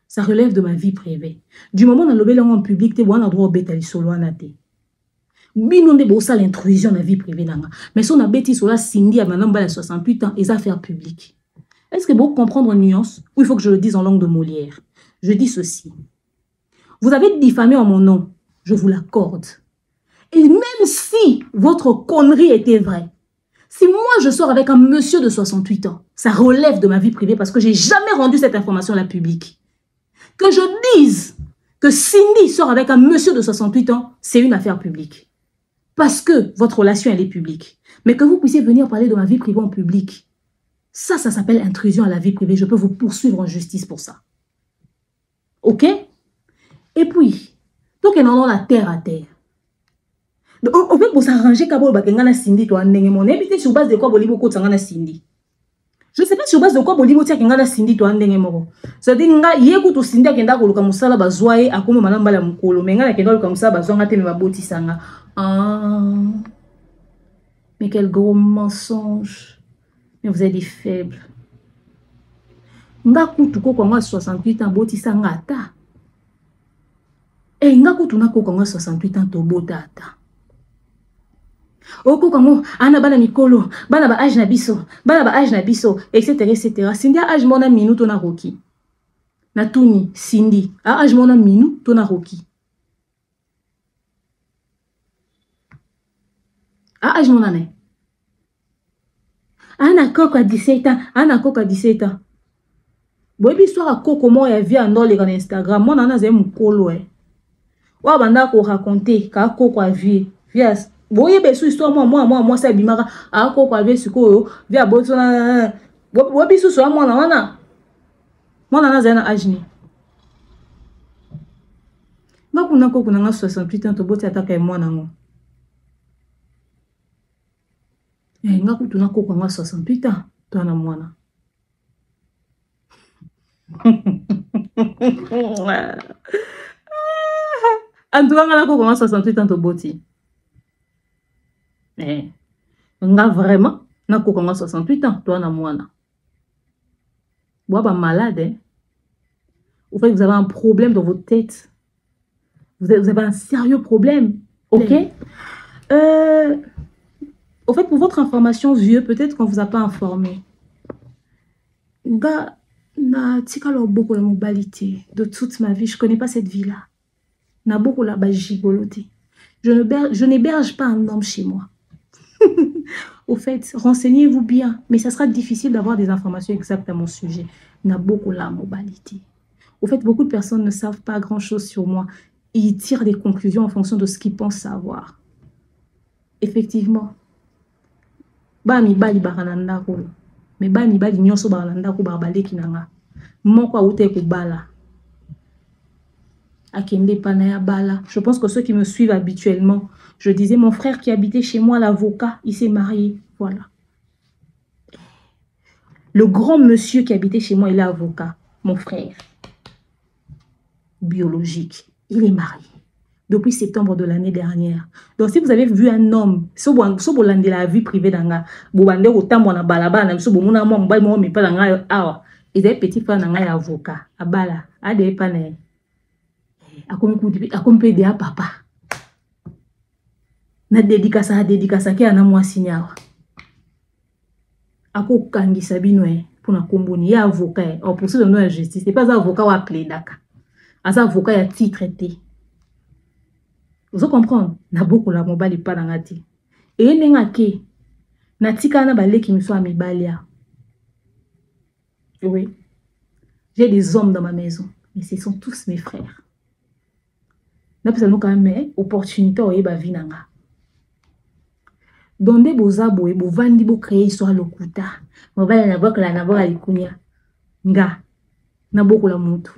Ça relève de ma vie privée. Du moment où on a levé en public, vous avez droit au bétali solo anate. Binonde bossa l'intrusion dans la vie privée nanga. Mais si on a bêtis sur la Cindy à maintenant à 68 ans, les affaires publiques. Est-ce que vous comprenez une nuance ou il faut que je le dise en langue de Molière? Je dis ceci. Vous avez diffamé en mon nom, je vous l'accorde. Et même si votre connerie était vraie, si moi je sors avec un monsieur de 68 ans, ça relève de ma vie privée parce que j'ai jamais rendu cette information à la publique. Que je dise que Cindy sort avec un monsieur de 68 ans, c'est une affaire publique. Parce que votre relation elle est publique. Mais que vous puissiez venir parler de ma vie privée en public, ça s'appelle intrusion à la vie privée. Je peux vous poursuivre en justice pour ça. OK? Et puis, donc, on a la terre à terre. Au fait, pour s'arranger, Cindy, toi, évitez sur base de quoi Bolibo Côte Cindy. Je ne sais pas sur base de quoi Bolibo Tia Cindy, toi, c'est-à-dire, il y a beaucoup de Cindy qui ont comme ça, bazoye, à comme madame Bala Mukolo, mais il y a qui ont comme ça, bazoye, mais baboti sanga. Ah, mais quel gros mensonge. Mais vous êtes des faibles. Nga kutu ko kwa 68 ans boti sanga ta. Nga kutu na ko kwa 68 ans to bota ta. Oko kango ana bana mikolo, bana ba âge na biso, etc. Cindy a âge mona minu to na roki. Na tuni Cindy a âge mona minu to na roki. A âge mona ne. Ana Coco à 17 ans. Ana Coco à 17 ans. Bon, histoire à Coco, moi, il y a un sur Instagram. Moi, je suis un colo. Wa banda ko raconter ka Coco a vu. Via. Bon, il y a une histoire, moi, ça bimara. A Coco a vu ce que via Botswana. Bon, bisu so moi, na. Moi, na zana ajni. Nga kuna Coco na 68 ans, to boti ataka moi na ngo. Nga kuna Coco na 68 ans, to na mwana. En tout cas, nga Coco na 68 ans to boti. Nga vraiment na Coco na 68 ans, to na mwana. Vous êtes malade, hein? Au fait, vous avez un problème dans votre tête. Vous avez un sérieux problème, ok? Au fait, pour votre information, vieux, peut-être qu'on ne vous a pas informé. Nga, na tika lo beaucoup la mobilité de toute ma vie. Je ne connais pas cette vie-là. Na beaucoup la gigoloté. Je n'héberge pas un homme chez moi. Au fait, renseignez-vous bien, mais ça sera difficile d'avoir des informations exactes à mon sujet. Na beaucoup la mobilité. Au fait, beaucoup de personnes ne savent pas grand-chose sur moi. Ils tirent des conclusions en fonction de ce qu'ils pensent savoir. Effectivement. Ba mi bali barananda ko. Mais ba mi bali nyonso barananda ko barbale kinanga. Moko aute ko bala. Akende panaya bala. Je pense que ceux qui me suivent habituellement, je disais mon frère qui habitait chez moi, l'avocat, il s'est marié. Voilà. Le grand monsieur qui habitait chez moi, il est avocat. Mon frère. Biologique. Il est marié. Depuis septembre de l'année dernière. Donc, si vous avez vu un homme, si vous avez la vie privée d'anga, vous avez autant de balabana, si vous avez un petit frère d'anga avocat. Abala. Ade pane. Akompe de papa. Na dédicace ki ana moi signawa. Ako kangi sabinoe pour na komboni ya avocat. Au procès de la justice, c'est pas un avocat ou appelé daka. Un avocat ya titre traité. Vous comprenez? Na beaucoup la mobile pas dans ngati. Et nenga ke na tika na balé qui me soit mibalia. Oui. J'ai des hommes dans ma maison, mais ce sont tous mes frères. N'a pas quand même opportunité au yeba vinanga. Donde bozabo e bovandi bo créer histoire lokuta. Mobile na bakla na boka likunya. Nga na boko la mutu.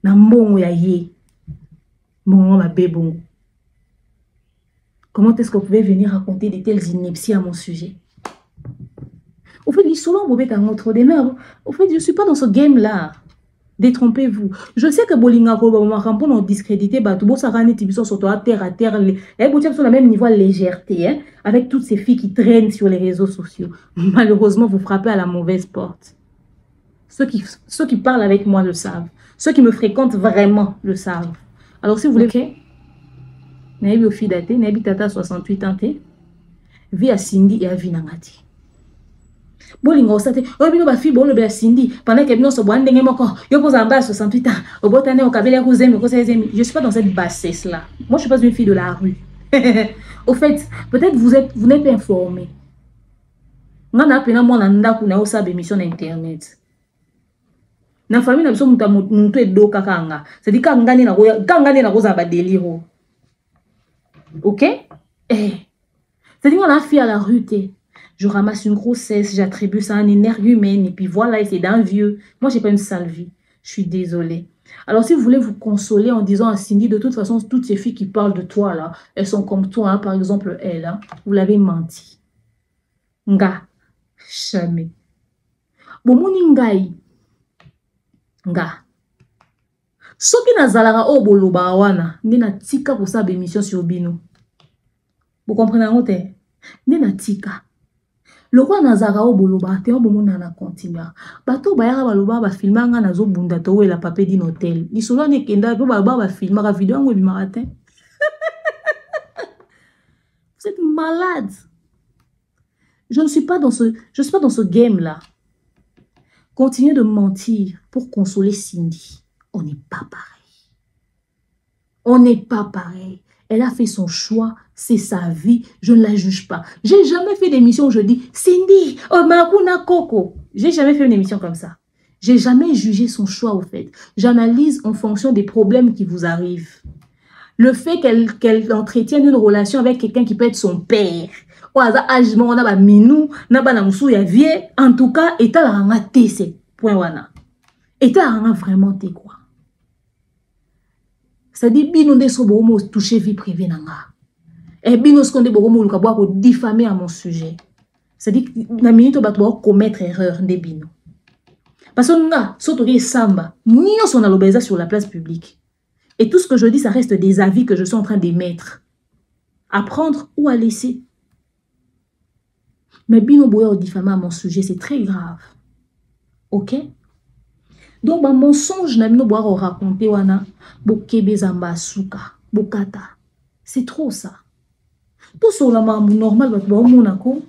Na mbongo ya ye. Mbongo ma bébongo. Comment est-ce que vous pouvez venir raconter de telles inepties à mon sujet? Au fait, l'histoire vous met un autre démerde. Au fait, je ne suis pas dans ce game-là. Détrompez-vous. Je sais que Bolinga pour nous discréditer, tout ça sur toi terre à terre. Les boutiques sont au même niveau de légèreté, hein, avec toutes ces filles qui traînent sur les réseaux sociaux. Malheureusement, vous frappez à la mauvaise porte. Ceux qui parlent avec moi le savent. Ceux qui me fréquentent vraiment le savent. Alors, si vous voulez, ok, Naïbi Ofidate, Naïbi Tata 68 ans, vie à Cindy et à Vinangati. Bolinga osate obino ba fi bolo be Cindy pendant que bino so boande ngemoko yo poza amba 68 ans obotane o kabele ko zemi ko sezemi. Je suis pas dans cette bassesse là. Moi je suis pas une fille de la rue. Au fait, peut-être vous n'êtes pas informé. Ngana pena mona ndaku na osa be émission internet. Na famille na biso mutu edo kakanga. C'est dit kangani na koza ba délire. OK? C'est dit on a fait à la rue té. Je ramasse une grossesse, j'attribue ça à un énergumène, et puis voilà, et c'est d'un vieux. Moi, j'ai pas une sale vie. Je suis désolée. Alors, si vous voulez vous consoler en disant à Cindy, de toute façon, toutes ces filles qui parlent de toi, là, elles sont comme toi, hein, par exemple, elle, hein, vous l'avez menti. Nga, jamais. Bon, mon ngai. Nga. Soki na zalara o boloba wana, nina tika pour sa émission sur Bino. Vous comprenez, ngote? Nina tika. Le roi Nazara au boloba te obomona na continuer bato bayaka baloba ba filmanga nazo bunda to wela papé din hôtel ni solo ne kenda po ba filmaka vidéo ngo bi matin. Vous êtes malade. Je ne suis pas dans ce game là. Continuez de mentir pour consoler Cindy. On n'est pas pareil. On n'est pas pareil. Elle a fait son choix, c'est sa vie, je ne la juge pas. J'ai jamais fait d'émission où je dis Cindy, oh Makuna Coco. J'ai jamais fait une émission comme ça. J'ai jamais jugé son choix au fait. J'analyse en fonction des problèmes qui vous arrivent. Le fait qu'elle entretienne une relation avec quelqu'un qui peut être son père. En tout cas, et la c'est point wana. Et vraiment t'es quoi? C'est-à-dire, bino de so bomo toucher vie privée nanga. Et bino skonde bomo luka boa diffamer à mon sujet. C'est-à-dire, na minute bat boa commettre erreur de bino. Parce que nga, sotori samba, ni on a l'obéza sur la place publique. Et tout ce que je dis, ça reste des avis que je suis en train d'émettre. À prendre ou à laisser. Mais bino boya diffamer à mon sujet, c'est très grave. Ok? Donc, bah, mensonge n'a pas raconter wana bokebe zamba suka bokata. C'est trop ça. Tout sur la mamou normal va te monako.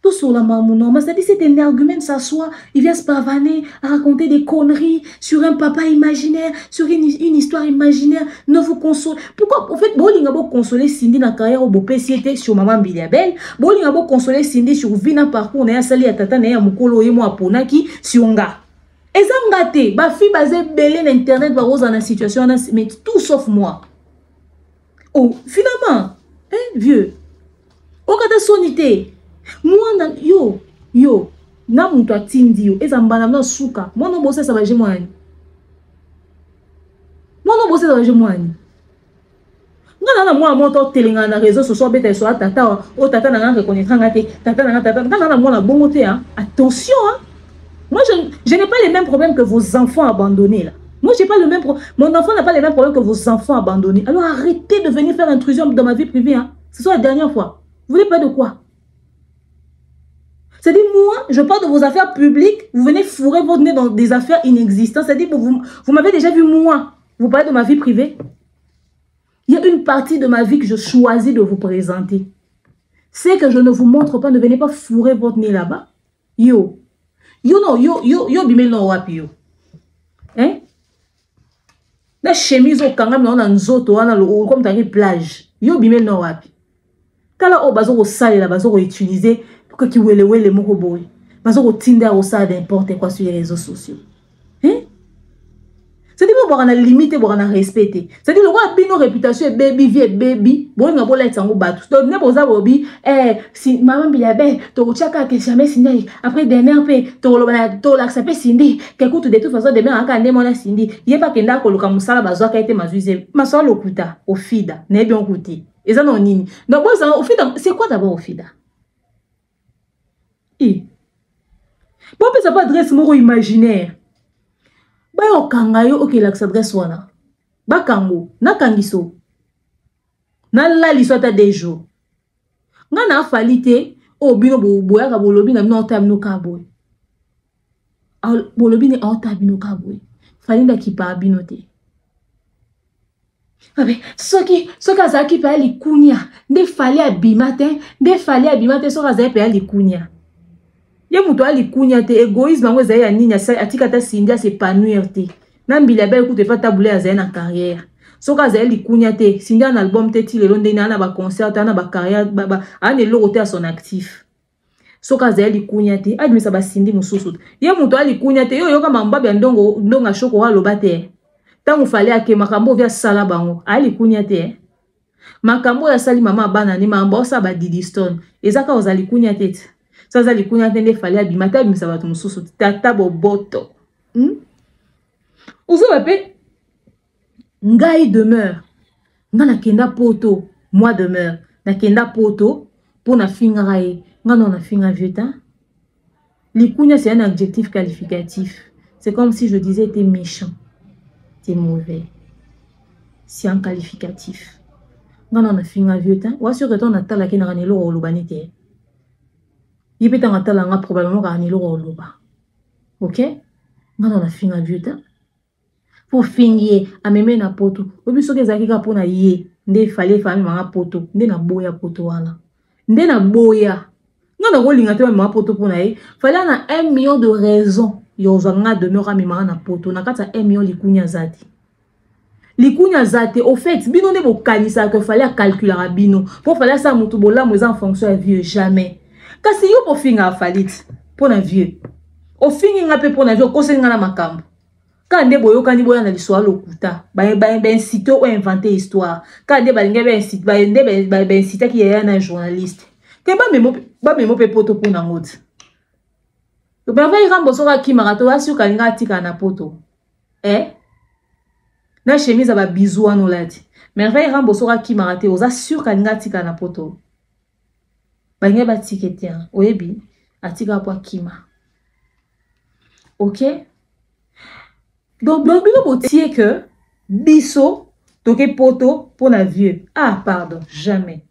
Tout sur la mamou normal, c'est-à-dire c'est un argument s'assoit, il vient se pavaner à raconter des conneries sur un papa imaginaire, sur une histoire imaginaire. Ne vous consolez. Pourquoi en fait bolinga bo consoler Cindy na carrière au beau PCT sur maman Biliabel, bolinga bo consoler Cindy sur vina parcours na sali ya tata na ya mukolo yemo aponaki sur nga. Et ça m'a gâté. Ma fille basée belé l'internet va rose dans la situation, mais tout sauf moi. Oh, finalement, hein, vieux. Au cas de sonité, moi, yo, na mouto tindi yo, et ça m'a na souka. Moi, non, bossé, ça va j'ai moi. Moi, non, bossé, ça va j'ai moi. Moi, mon télé na réseau social, bête sur tata, oh, tata n'a rien reconnaître, tata n'a rien, moi, la bonne côté, hein. Attention, hein. Moi, je n'ai pas les mêmes problèmes que vos enfants abandonnés là. Moi, j'ai pas le même problème. Mon enfant n'a pas les mêmes problèmes que vos enfants abandonnés. Alors, arrêtez de venir faire intrusion dans ma vie privée. Hein. Ce soit la dernière fois. Vous voulez pas de quoi? C'est-à-dire, moi, je parle de vos affaires publiques. Vous venez fourrer votre nez dans des affaires inexistantes. C'est-à-dire, vous m'avez déjà vu, moi. Vous parlez de ma vie privée. Il y a une partie de ma vie que je choisis de vous présenter. C'est que je ne vous montre pas. Ne venez pas fourrer votre nez là-bas. Yo, bimel no wapi yo. Hein? La chemise au kangam on a nzoto on a le comme dans plage. Yo bimel no wapi. Kala o bazo ko sale la bazo ko utiliser pour que ki wele moko boy. Bazo ko tinda o ça n'importe quoi sur les réseaux sociaux. Hein? C'est-à-dire que vous avez limité, vous avez respecté. C'est-à-dire que vous avez une réputation baby, vie baby. Vous avez une réputation bateau. Donc, vous avez dit, si maman Biliabel, tu as dit que jamais Cindy. Après, demain, tu as accepté Cindy. Qu'écoute, de toute façon, demain, on a demandé Cindy. Il n'y a pas qu'un d'accord, le camusala, bazoa, qui a été mazouisé. Ma soeur, le kuta, au FIDA. N'est bien écouté. Et ça, non, nini. Donc, au FIDA, c'est quoi d'abord au FIDA? Bon, ça pas adresse moro imaginaire. Ba yo kanga yo ok la s'adresse wana ba kango na kangiso na la liso ta dejo nga na falite o bino boya ka bolobi na no ta bino ka boy bolobi ne o ta bino ka boy falinda ki pa bino te abe soki za ki pa li kunya de fali abimate soka za pa li kunya. Ye muto ali kunya te égoïsme ngo za ya nini atika ta Cindy s'épanouir te. Na Biliabel écoute pas tabouler à na carrière. Soka za li kunya te Cindy un album te ti le londe na ba concert na ba carrière ba an le côté à son actif. Soka za li kunya te admi sa ba Cindy mususu. Ye muto ali kunya te yo kama mbabe ndonga shoko wa lobate. Tangu fale ake makambo vya sala bango ali kunya te. Makambo ya sali mama bana ni mambo sa ba Didiston. Ezaka ozali kunya te. Ça les couilles n'entendent fallait abimata mais ça va tout sous tata boboto. Vous savez ngai demeure. Nga kenda poto, moi demeure. Na kenda poto pour na fingaye. Nga non na finga vieux temps. Les couilles c'est un adjectif qualificatif. C'est comme si je disais t'es méchant. T'es mauvais. C'est un qualificatif. Nga non na finga vieux temps. Ou sur que ton atala ki na ranelo o lubanite. Il peut en attendre probablement gagner le rôle. Ok? On a fini à vieux temps. Pour finir, à même na poto. Au plus que zaki ka pona yé, ndé fallait famille ma poto, ndé na boya poto wana. Ndé na boya. Non na rolinga te ma poto pona yé. Fallait na 1 million de raisons. Yo zanga demeure à mi na poto. Na kata 1 million likunya zati. likunya zate au fait bino ne bokanisa que fallait calculer rabino pour fallait ça mutu bola mo en fonction de vieux jamais kasi yo po finga falit pour na vieux o fingi nga pe pour na vieux ko senga na makambo kande boyo kandi boya na l'histoire lokuta ba inciter ou inventer histoire kande ba ngebe inciter ba inciter qui est un journaliste ke ba memo pe poto pour na ngoti to ba va irambo soka ki marato asu kalinga tika na poto na chemise aba bisou ano lati merveille rambo soka ki marate oza sûr kalinga tika na poto bange ba tikete oyebi atika po kima ok donc bino botie que biso toke poto pour na vieux pardon jamais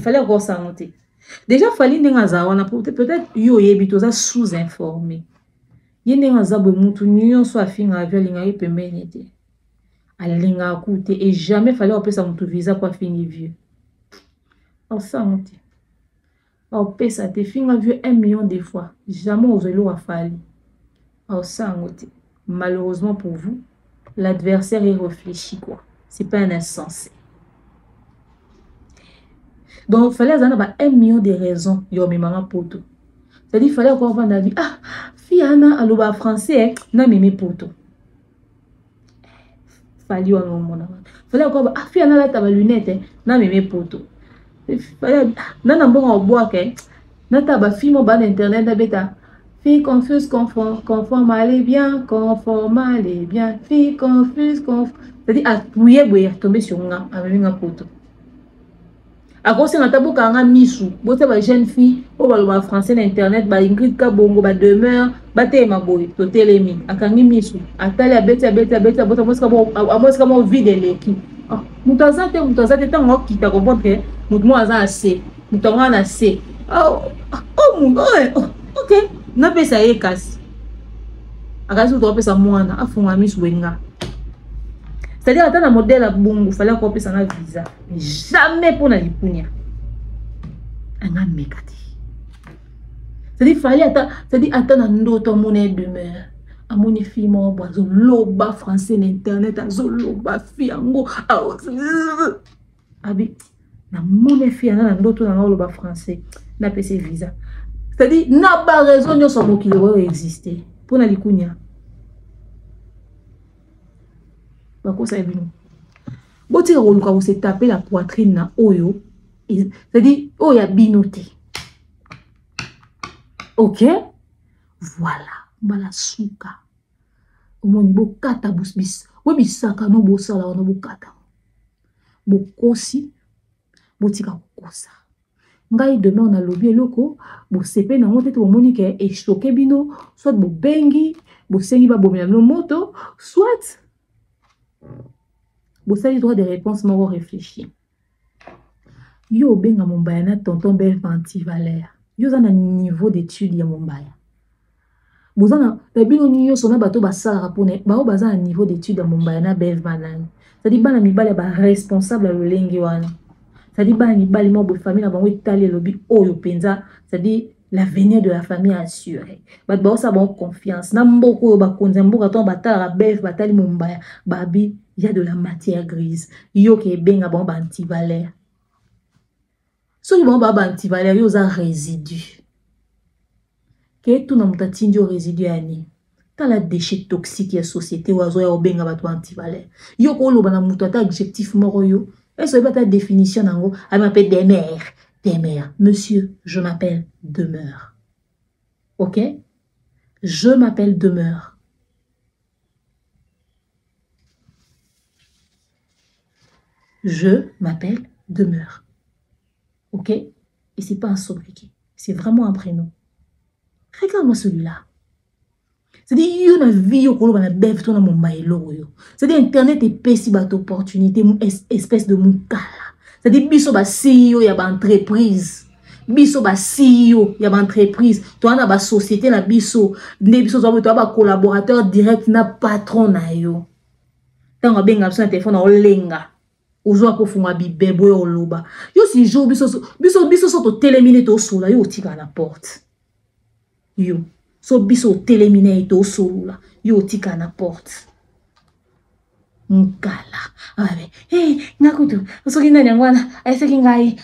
fallait ressentir déjà fallait ninga za wana peut-être yo yebi toza sous-informé yene za bo mutu nyonso afinga avio linga yepembeni te alinga akute et jamais fallait opesa mutu visa kwa fingi vieux ensemble opesa te finga vieux 1 million de fois jamais ozelo afali ensemble malheureusement pour vous l'adversaire est réfléchi quoi c'est pas un insensé donc fallait avoir 1 million de raisons yo mi maman poto c'est-à-dire fallait encore vendre la vie fiana aloba français na mimi poto fallait on mona fallait encore fiana la taba lunette na mimi poto fallait na mbongo bois ke na taba film ba internet da beta fille confuse conforme allez bien fille confuse c'est-à-dire appuyer boyer tomber sur nga avec nga poto à cause de la boka nga misu bote ba jeune fille o ba lo français na internet ba Ingrid Kabongo ba demeure ba te ma boy to telemi akangi misu atali abeta bota moska mo vide leki mutazate tango kita comprendre mutu mo aza assez mutu nga na se ok na pesa ekasi akazi to pesa mwana afunga misu wenga. C'est-à-dire, attends, un modèle à bongo, il fallait qu'on puisse en avoir visa. Mais jamais pour la lipunia. Un an mégati. C'est-à-dire, il fallait attendre un autre monnaie demeure. À mon fille, mon bois, loba français, l'internet, loba fiango. Abi, na monnaie fille, un autre loba français, n'a pas ses visa. C'est-à-dire, n'a pas raison de son mot qui doit exister. Pour la lipunia. Botika koluka vous se taper la poitrine na oyo, c'est-à-dire oyo ya binoté. Ok, voilà, bala suka. Omoni bokata busbis, webisaka no bosala wana bokata. Bokosi, botika kokosa. Ngai demain on a lobby eloko, bo sepe na ngote to omoni ke e choqué bino, soit bo bengi, bo sengi ba bomela no moto, soit vous avez droit de réponse moro réfléchir. Yo benga Mumbaya na tonton bel anti-valère. Yo za na niveau d'étude ya Mumbaya. Bozana bino nyo sona bato basala rapone ba baza na niveau d'étude ya Mumbaya na bel banane. Ça dit bana mibale ba responsable le lengi wana. Ça dit bana mibale mo bo famille na bango itali lobby oyo penza, ça dit l'avenir de la famille assuré. Bat ba sa bon confiance. Na mboko ba konza mboka ton batala bel batali Mumbaya. Babi il y a de la matière grise. Yo ke benga bon anti-valère. So bon anti-valère yo za résidu. Ke tout na mutatindi o résidu ani. Ta la déchet toxique ya société wazo ya benga bato anti-valère. Yo ko lo bana mutata adjectif moro yo. Et so ba ta définition nango, elle m'appelle Demeure. Monsieur, je m'appelle Demeure. OK? Je m'appelle Demeure. Je m'appelle Demeure. Ok? Et c'est pas un sobriquet. C'est vraiment un prénom. Regarde-moi celui-là. C'est-à-dire, il y a une vie au Colo, c'est-à-dire, Internet est pessi d'opportunités, espèce de moukala. C'est-à-dire, biso ba CEO, il y a ba entreprise. Biso ba CEO, il y a ba entreprise. Toi, on a ba société, la biso. Ne biso, toi, ba collaborateur direct, na patron na yo. Tant on a bien un téléphone, on lenga. Ozo ko funga bibebo yo loba. Yo si jo biso so téléminé to sola yo tika na porte. Yo so biso téléminé to sola yo tika na porte. Mukala. Nakutu. Soki nani ngwana. Aiseki ngai.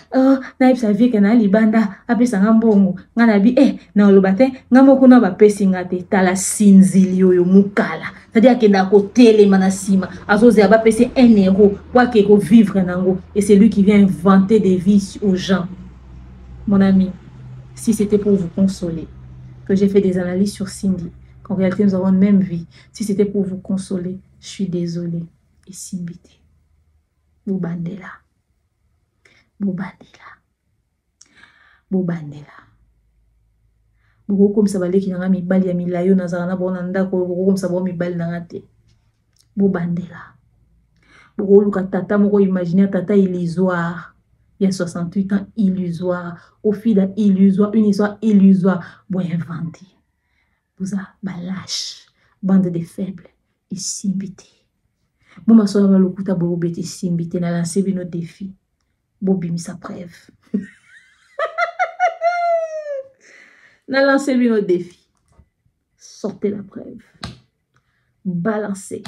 Na ipsa vie na libanda. Apesa ngambongo. Ngana bi na olobate. Ngamoku na bapesi ngate. Tala sinzili yo mukala. C'est-à-dire qu'il a côté manasima. Azoze a bapesi 1 euro. Pour qu'il vivre nango. Et c'est lui qui vient inventer des vies aux gens. Mon ami, si c'était pour vous consoler, que j'ai fait des analyses sur Cindy, qu'en réalité nous avons une même vie, si c'était pour vous consoler, je suis désolée. Et Simbité, Boubandela, Boubandela, Boubandela. Beaucoup comme ça va aller qui n'a mis bali à milayo nazarana bonanda beaucoup comme ça va mi bali n'angate. Boubandela. Beaucoup luka tata moko imaginer tata illusoire. Il y a 68 ans illusoire. Au fil d'un illusoire, une histoire illusoire. Bon inventé. Vous avez lâche, bande de faibles et Simbité. Moi, ma soeur, le coup à Bobé, Simbité, n'a lancé nos défis. Bobby, mis sa preuve. N'a lancé nos défis. Sortez la preuve. Balancez.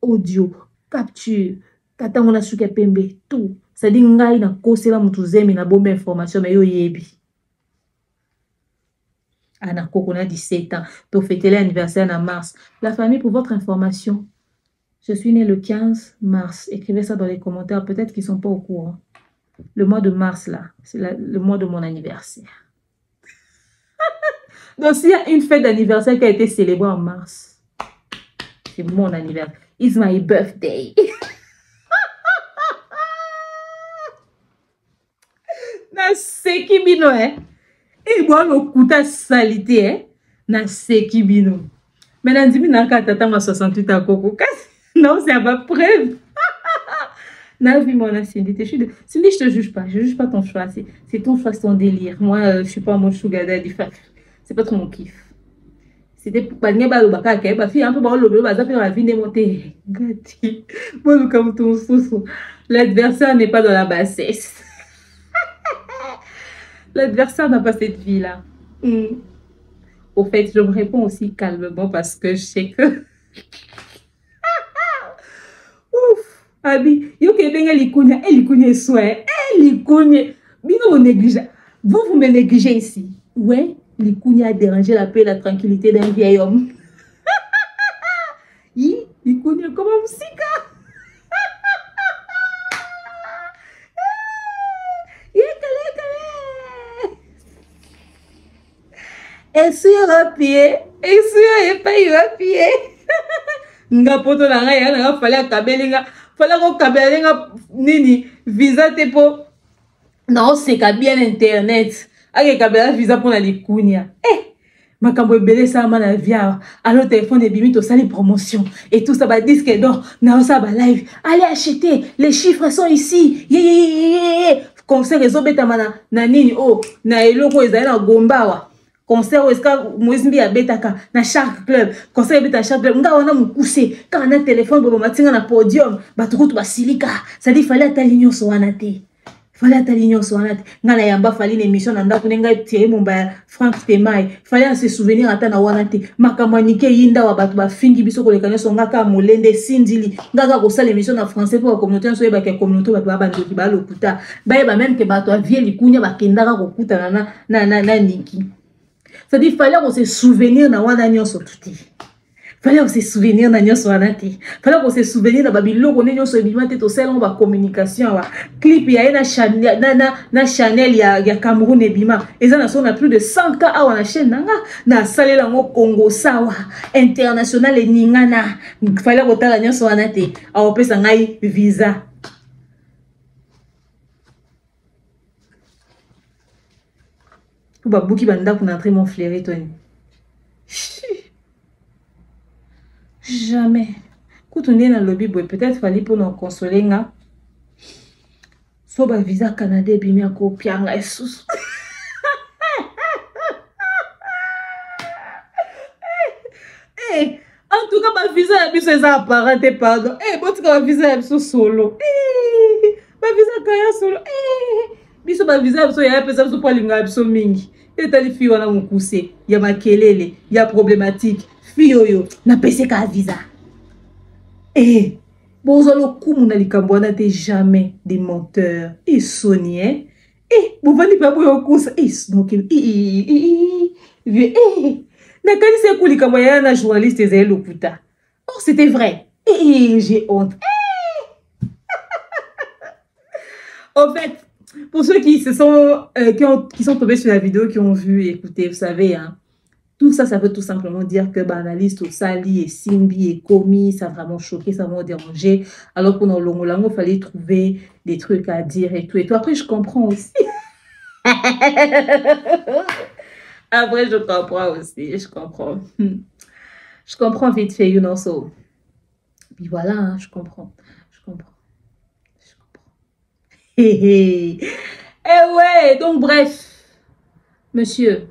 Audio, capture. Tata, on a su pembe, tout. Ça dit, ngai na kosela mutuzemi na bombe information, mais yo yebi. Ana Koko, on a 17 ans. Pour fêter l'anniversaire en mars. La famille, pour votre information, je suis née le 15 mars. Écrivez ça dans les commentaires. Peut-être qu'ils ne sont pas au courant. Le mois de mars, là, c'est le mois de mon anniversaire. Donc, s'il y a une fête d'anniversaire qui a été célébrée en mars, c'est mon anniversaire. It's my birthday. Na seki bino, Et bon, le kuta salité, na seki bino. Maintenant, dis-moi, na tata ma 68 à Koko. Non, c'est à ma preuve. Na vie, mon Cindy, Cindy, je te juge pas. Je juge pas ton choix. C'est ton choix, c'est ton délire. Moi, je suis pas mon sugar daddy. C'est pas trop mon kiff. C'était pour pas le baka, ba fille un peu bon le bazar faire la vie démontée. Gati. Bon, comme ton sous. L'adversaire n'est pas dans la bassesse. L'adversaire n'a pas cette vie-là. Au fait, je me réponds aussi calmement parce que je sais que... Ouf! Abi, yo ke benga likunya, likunya soin, likunya. Bino vous négligez. Vous me négligez ici. Ouais, likunya a dérangé la paix et la tranquillité d'un vieil homme. Likunya, comment vous sika? Et sur un pied, et sur un pied, un pied. Nga poto na nga ya na fallait kabelinga, fallait ko kabelinga nini visa te po. Non, c'est bien internet. Ake kabela visa pour la likunya. Makambo ebele ça na via. Alors téléphone et bimi to sali promotion et tout ça ba disque d'or, na ça ba live. Allez acheter, les chiffres sont ici. Concert réseau beta mana na nini na eloko ezali na gombawa. Concert où est-ce que Moïse a betaka na Shark Club, concert beta Shark Club, nga wana mukuse, quand on a téléphone pour matinga na podium, batukutu basilika, ça dit fallait aligner sur wanate. Fallait aligner sur wanate. Nga na yamba fallait une émission na ndako nga tirer mon ba Frank Temai, fallait se souvenir ata na wanate. Makamanike yinda wa batu ba fingi biso ko lekanya songa ka molende sindili. Nga ka ko sala émission na français pour la communauté so yeba ke communauté batu ba bandoki ba lokuta. Ba yeba même que batu vie likunya ba kendaka ko kuta na niki. C'est-à-dire, il fallait qu'on se souvenir dans Wananion sur tout. Il fallait qu'on se souvenir dans Nyon Anate. Il fallait qu'on se souvenir dans Babylone, qu'on ait Nyon Sobimaté, tout seul, on va communication. Clip, il y a na Chanel, il y a Cameroun et Bima. Et ça, on a plus de 100 cas à la chaîne. Na salé la Congo, Sawa, international et Ningana. Il fallait qu'on ait Nyon Anate. A on peut s'en aller visa. Babouki banda pour entrer mon flairé Tony. Jamais. Quand on est dans le lobby, peut-être fallait pour nous consoler nga. So ba visa Canada bimi ako pianga esus. En tout cas, ma visa a mis ses apparentés, pardon. Bon, tu as visa a solo. Ma visa kaya solo. Biso ba visa biso ya pesa biso pa linga biso mingi. Etali fi wana mukuse ya makelele ya problématique fi oyo na pese ka visa. Bozalo kumuna likambwana te jamais des menteurs. Et Sonien. Eh, bovani pa boyo kusa. Eh, donc nakanisa kulikambwana na journaliste ezali lokuta. Oh, c'était vrai. Eh, j'ai honte. En fait, pour ceux qui se sont qui sont tombés sur la vidéo, qui ont vu, écoutez, vous savez, hein, tout ça, ça veut tout simplement dire que analyste au Sali et Simbi et Komi, ça a vraiment choqué, ça a vraiment dérangé. Alors qu'on a Longolango, il fallait trouver des trucs à dire et tout. Et tout. Après, je comprends aussi. Après, je comprends aussi. Je comprends. Je comprends vite fait, you know, so. Puis voilà, hein, je comprends. Je comprends. Je comprends. Eh ouais, donc bref. Monsieur.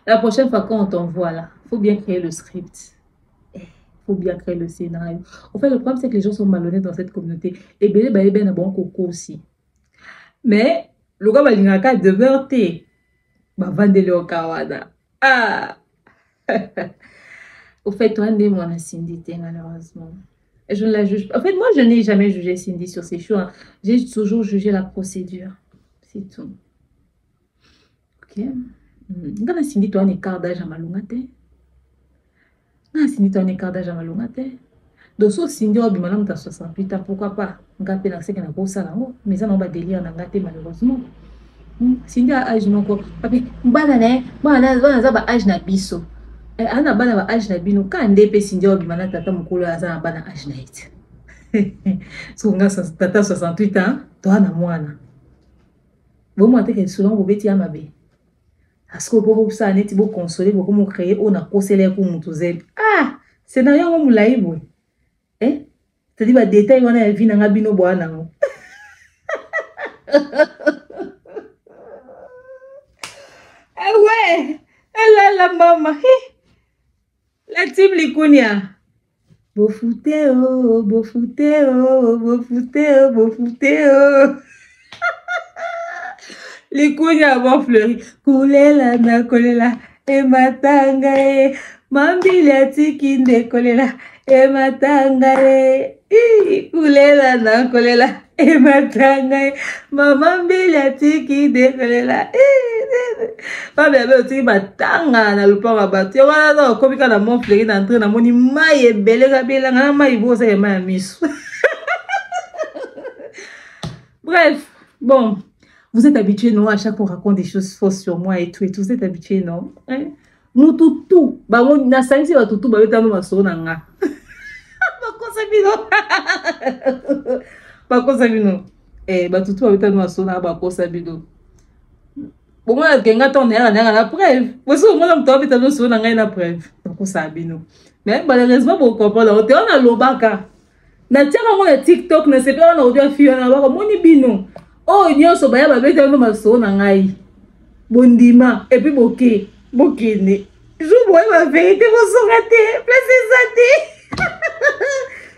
La prochaine fois quand on t'envoie là, il faut bien créer le script. Il faut bien créer le scénario. En fait, le problème, c'est que les gens sont malhonnêtes dans cette communauté. Et bien, il y a un bon coco aussi. Mais, le gars, il y a un cas de verté. Bah, vendez-le au Kawada. Ah! Au fait, toi, moi, on a Cindy, malheureusement. Et je ne la juge pas. En fait, moi, je n'ai jamais jugé Cindy sur ses choix. J'ai toujours jugé la procédure. C'est tout. Ok? Ngana Cindy toi un écart d'âge à malungate. Ngana Cindy toi un écart d'âge à malungate. Donc so Cindy au bimalam ta 68 ans, pourquoi pas? Ngapé na seke na ko sala ngo, mais ça non ba délire na ngate malheureusement. Cindy a âge noko. Papi, mbana za ba âge na biso. Ana bana ba âge na bino ka ndepe Cindy au bimana tata mukolo aza na bana âge na it. So nga tata 68 ans, toi na mwana. Bon moi te ke selon bo beti amabe. Parce que pour ça, on est beau consoler, pour nous créer, on a conseillé pour nous tous. Ah, c'est n'a rien au laïbo. Eh, c'est-à-dire bah détail on a vu dans un bino bois non. Ah ouais, la maman, la team Likunia. Beau fouté oh, beau fouté oh, beau fouté oh, beau fouté oh. Les kounya vont fleurir. Koulela na kolela. E matanga e. Mambilia tikinde kolela. E matanga e. Koulela na kolela. E matanga e. Mambilia tikinde kolela. Pas bien, tu matanga na lupa batu. Wala no komika na mon fleurir na entrée na moni mai ebele kabela na mai bosa e mai misu. Bref, bon. Vous êtes habitués, non? À chaque fois, on raconte des choses fausses sur moi et tout. Vous êtes habitués, non? Hein? Nous, tout. Bah, on a senti que tout, bah, on a sonné. Bah, Sabino. Eh, bah, tout, bah, on a sonné. Bah, Sabino. Bon, moi, quelqu'un t'en est la preuve. Moi, si on a sonné, la preuve. Bah, Sabino. Mais, malheureusement, vous comprenez, on a l'obaka. Na tia na TikTok, na sepe on a audio fio na ba moni bino. Oh, nyonso baya ba beta no maso na ngai. Bondima et puis boké, bokene. Je vois ma vérité vous raté, placez ça.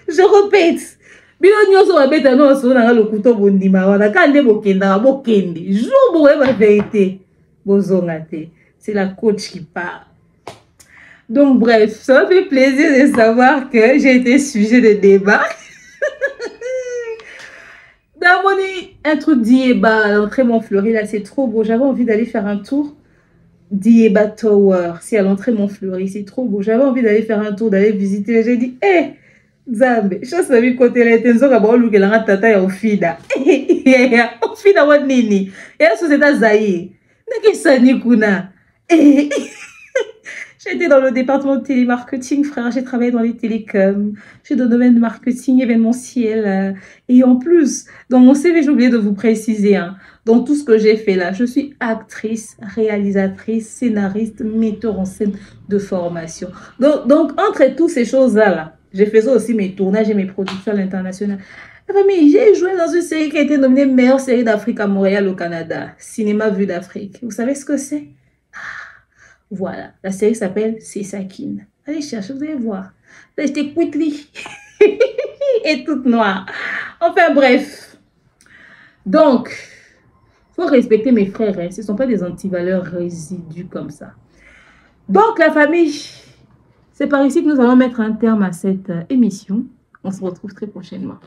Je répète. Bino nyonso ba beta no maso na ngai lokuto bondima wana kande bokenda bokende. Je vois ma vérité. Bozongate. C'est la coach qui parle. Donc bref, ça me fait plaisir de savoir que j'ai été sujet de débat. Dans mon un truc d'Ieba, l'entrée Montfleury, là c'est trop beau. J'avais envie d'aller faire un tour d'Ieba Tower. C'est à l'entrée Montfleury, c'est trop beau. J'avais envie d'aller faire un tour, d'aller visiter. J'ai dit, hé, Zambe, je sais pas côté là, t'es un peu look et la tata ya Ofida. Ofida wa nini? Et la société Zaïe. N'est-ce que ça ni kuna? J'étais dans le département de télémarketing, frère. J'ai travaillé dans les télécoms. J'ai dans le domaine de marketing événementiel. Et en plus, dans mon CV, j'ai oublié de vous préciser, hein, dans tout ce que j'ai fait là, je suis actrice, réalisatrice, scénariste, metteur en scène de formation. Donc entre toutes ces choses-là, j'ai fait aussi mes tournages et mes productions à l'international. Mais j'ai joué dans une série qui a été nominée meilleure série d'Afrique à Montréal au Canada. Cinéma Vue d'Afrique. Vous savez ce que c'est? Voilà, la série s'appelle C'est Sakine. Allez chercher, vous allez voir. Là, j'étais quickly et toute noire. Enfin bref. Donc, il faut respecter mes frères. Hein. Ce ne sont pas des antivaleurs résidus comme ça. Donc, la famille, c'est par ici que nous allons mettre un terme à cette émission. On se retrouve très prochainement.